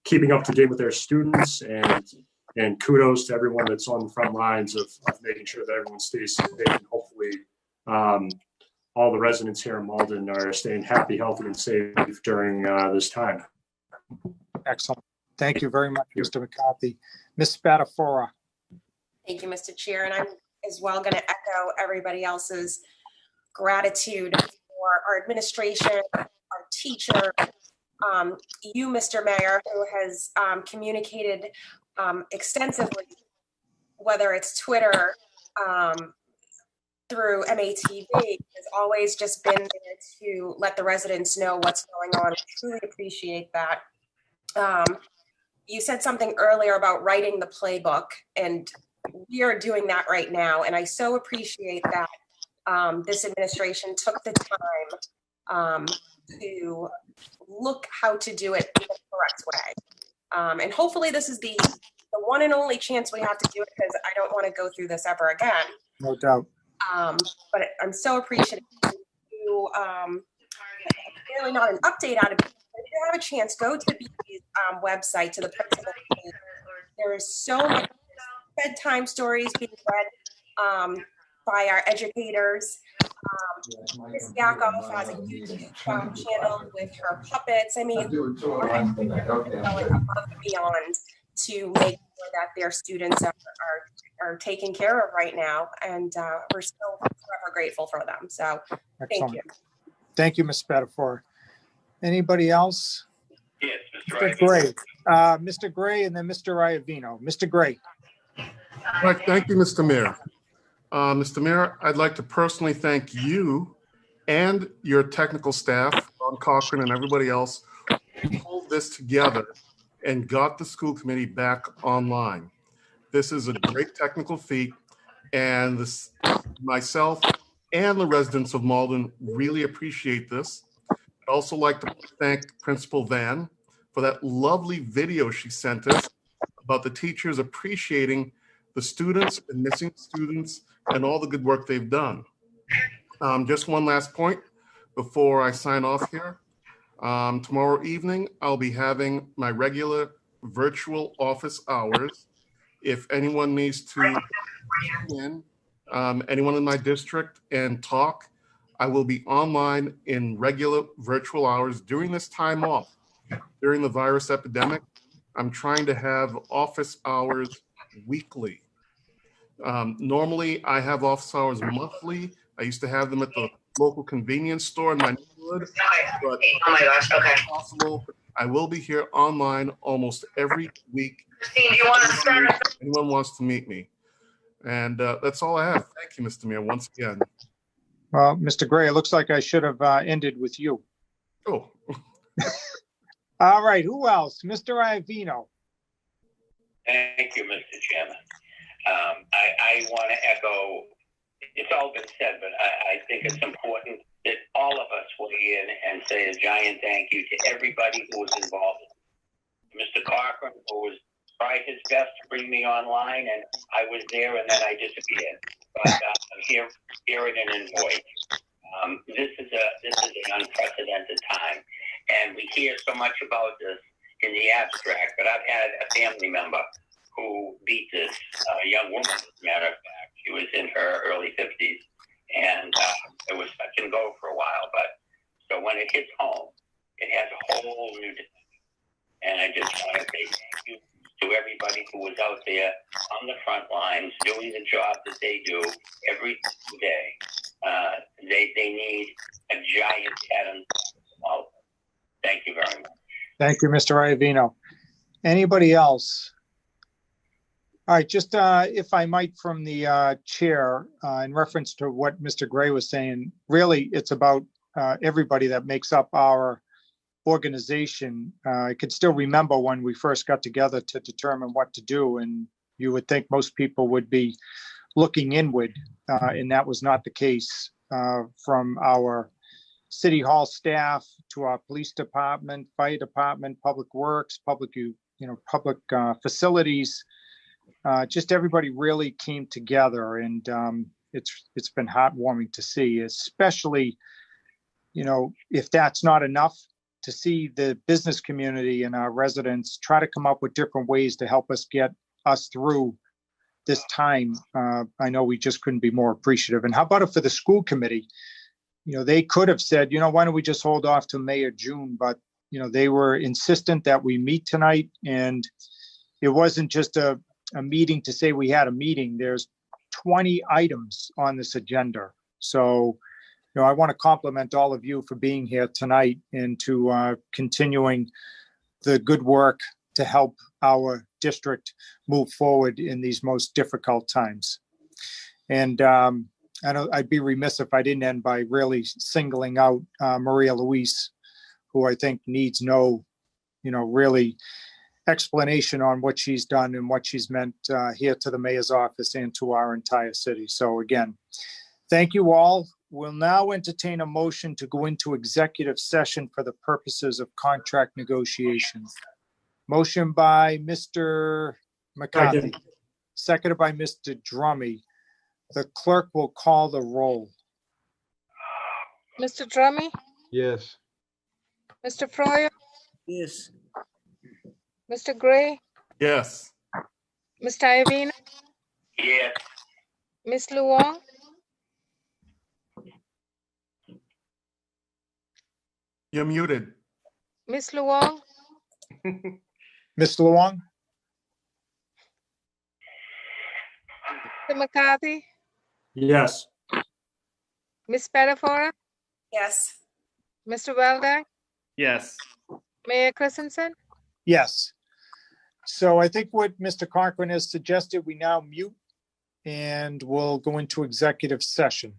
keeping up to date with their students, and kudos to everyone that's on the front lines of making sure that everyone stays safe, and hopefully all the residents here in Malden are staying happy, healthy, and safe during this time. Excellent. Thank you very much, Mr. McCarthy. Ms. Spadafora. Thank you, Mr. Chair. And I'm as well going to echo everybody else's gratitude for our administration, our teachers, you, Mr. Mayor, who has communicated extensively, whether it's Twitter, through MATV, has always just been there to let the residents know what's going on. We truly appreciate that. You said something earlier about writing the playbook, and we are doing that right now. And I so appreciate that this administration took the time to look how to do it in the correct way. And hopefully this is the one and only chance we have to do it, because I don't want to go through this ever again. No doubt. But I'm so appreciative to really not an update out of it. If you have a chance, go to BB's website, to the principal page. There is so much bedtime stories being read by our educators. Miss Yakov has a YouTube channel with her puppets. I mean, going above and beyond to make sure that their students are taken care of right now, and we're still forever grateful for them. So thank you. Thank you, Ms. Spadafora. Anybody else? Yes, Mr. Gray. Mr. Gray, and then Mr. Iovino. Mr. Gray. All right, thank you, Mr. Mayor. Mr. Mayor, I'd like to personally thank you and your technical staff, Ron Cochran and everybody else, who pulled this together and got the school committee back online. This is a great technical feat, and myself and the residents of Malden really appreciate this. I'd also like to thank Principal Van for that lovely video she sent us about the teachers appreciating the students and missing students and all the good work they've done. Just one last point before I sign off here. Tomorrow evening, I'll be having my regular virtual office hours. If anyone needs to tune in, anyone in my district and talk, I will be online in regular virtual hours during this time off. During the virus epidemic, I'm trying to have office hours weekly. Normally, I have office hours monthly. I used to have them at the local convenience store in my neighborhood. But oh my gosh, okay. if possible, I will be here online almost every week. Christine, do you want to start? Anyone wants to meet me. And that's all I have. Thank you, Mr. Mayor, once again. Well, Mr. Gray, it looks like I should have ended with you. Oh. All right, who else? Mr. Iovino. Thank you, Mr. Chairman. I want to echo, it's all been said, but I think it's important that all of us weigh in and say a giant thank you to everybody who was involved. Mr. Cochran, who was tried his best to bring me online, and I was there and then I disappeared. But I'm here it in voice. This is an unprecedented time, and we hear so much about this in the abstract. But I've had a family member who beat this young woman. As a matter of fact, she was in her early 50s, and it was touch and go for a while. But so when it hits home, it has a whole new dimension. And I just want to say thank you to everybody who was out there on the front lines doing the job that they do every day. They need a giant pat on the back. Thank you very much. Thank you, Mr. Iovino. Anybody else? All right, just if I might, from the chair, in reference to what Mr. Gray was saying, really it's about everybody that makes up our organization. I could still remember when we first got together to determine what to do, and you would think most people would be looking inward, and that was not the case. From our city hall staff to our police department, fire department, public works, public facilities, just everybody really came together, and it's been heartwarming to see, especially, if that's not enough, to see the business community and our residents try to come up with different ways to help us get us through this time. I know we just couldn't be more appreciative. And how about it for the school committee? They could have said, why don't we just hold off till May or June? But, they were insistent that we meet tonight. And it wasn't just a meeting to say we had a meeting. There's 20 items on this agenda. So I want to compliment all of you for being here tonight and to continuing the good work to help our district move forward in these most difficult times. And I'd be remiss if I didn't end by really singling out Maria Luis, who I think needs no, really explanation on what she's done and what she's meant here to the mayor's office and to our entire city. So again, thank you all. We'll now entertain a motion to go into executive session for the purposes of contract negotiations. Motion by Mr. McCarthy, seconded by Mr. Drummy. The clerk will call the roll. Mr. Drummy, Yes. Mr. Fryer, Yes. Mr. Gray, Yes. Mr. Iovino, Yes. Miss Luong, You're muted. Miss Luong, Ms. Luong? Mr. McCarthy, Yes. Miss Spadafora, Yes. Mr. Weldai, Yes. Mayor Christensen. Yes. So I think what Mr. Cochran has suggested, we now mute and we'll go into executive session.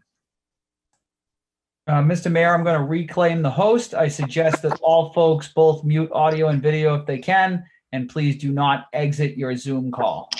Mr. Mayor, I'm going to reclaim the host. I suggest that all folks both mute audio and video if they can, and please do not exit your Zoom call.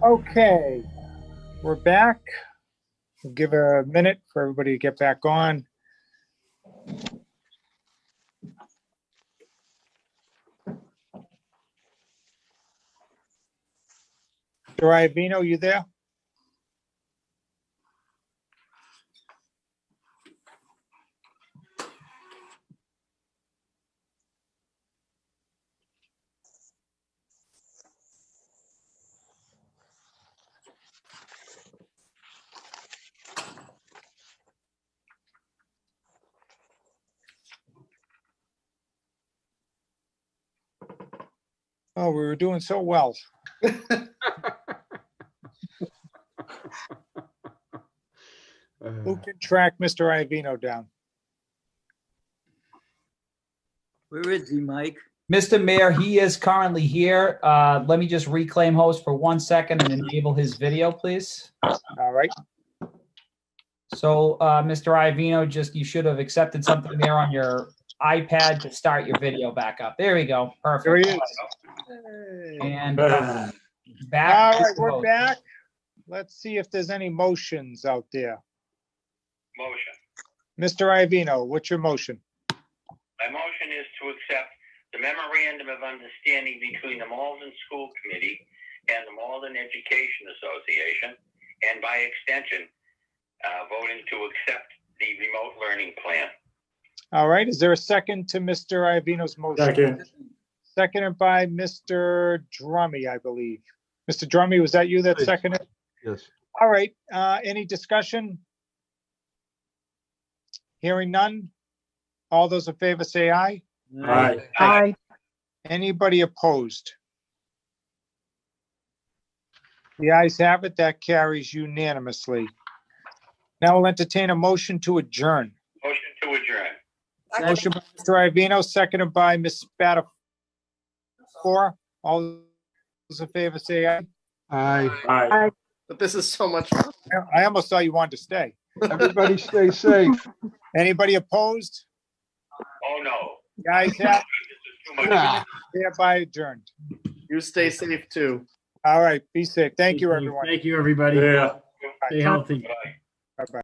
Okay, we're back. We'll give a minute for everybody to get back on. Mr. Iovino, you there? Oh, we were doing so well. Who can track Mr. Iovino down? Where is he, Mike? Mr. Mayor, he is currently here. Let me just reclaim host for 1 second and enable his video, please. All right. So, Mr. Iovino, you should have accepted something there on your iPad to start your video back up. There we go. Perfect. There he is. And All back. right, we're back. Let's see if there's any motions out there. Motion. Mr. Iovino, what's your motion? My motion is to accept the memorandum of understanding between the Malden School Committee and the Malden Education Association, and by extension, voting to accept the remote learning plan. All right, is there a second to Mr. Iovino's motion? Second. Seconded by Mr. Drummy, I believe. Mr. Drummy, was that you that seconded? Yes. All right, any discussion? Hearing none. All those in favor say aye. Aye. Aye. Anybody opposed? The ayes have it. That carries unanimously. Now we'll entertain a motion to adjourn. Motion to adjourn. Motion by Mr. Iovino, seconded by Ms. Spadafora. All those in favor say aye. Aye. Aye. But this is so much fun. I almost thought you wanted to stay. Everybody stay safe. Anybody opposed? Oh, no. The ayes have it. Too much. Nah. Hereby adjourned. You stay safe too. All right, be safe. Thank you, everyone. Thank you, everybody. Yeah. Stay healthy. Bye. Bye-bye.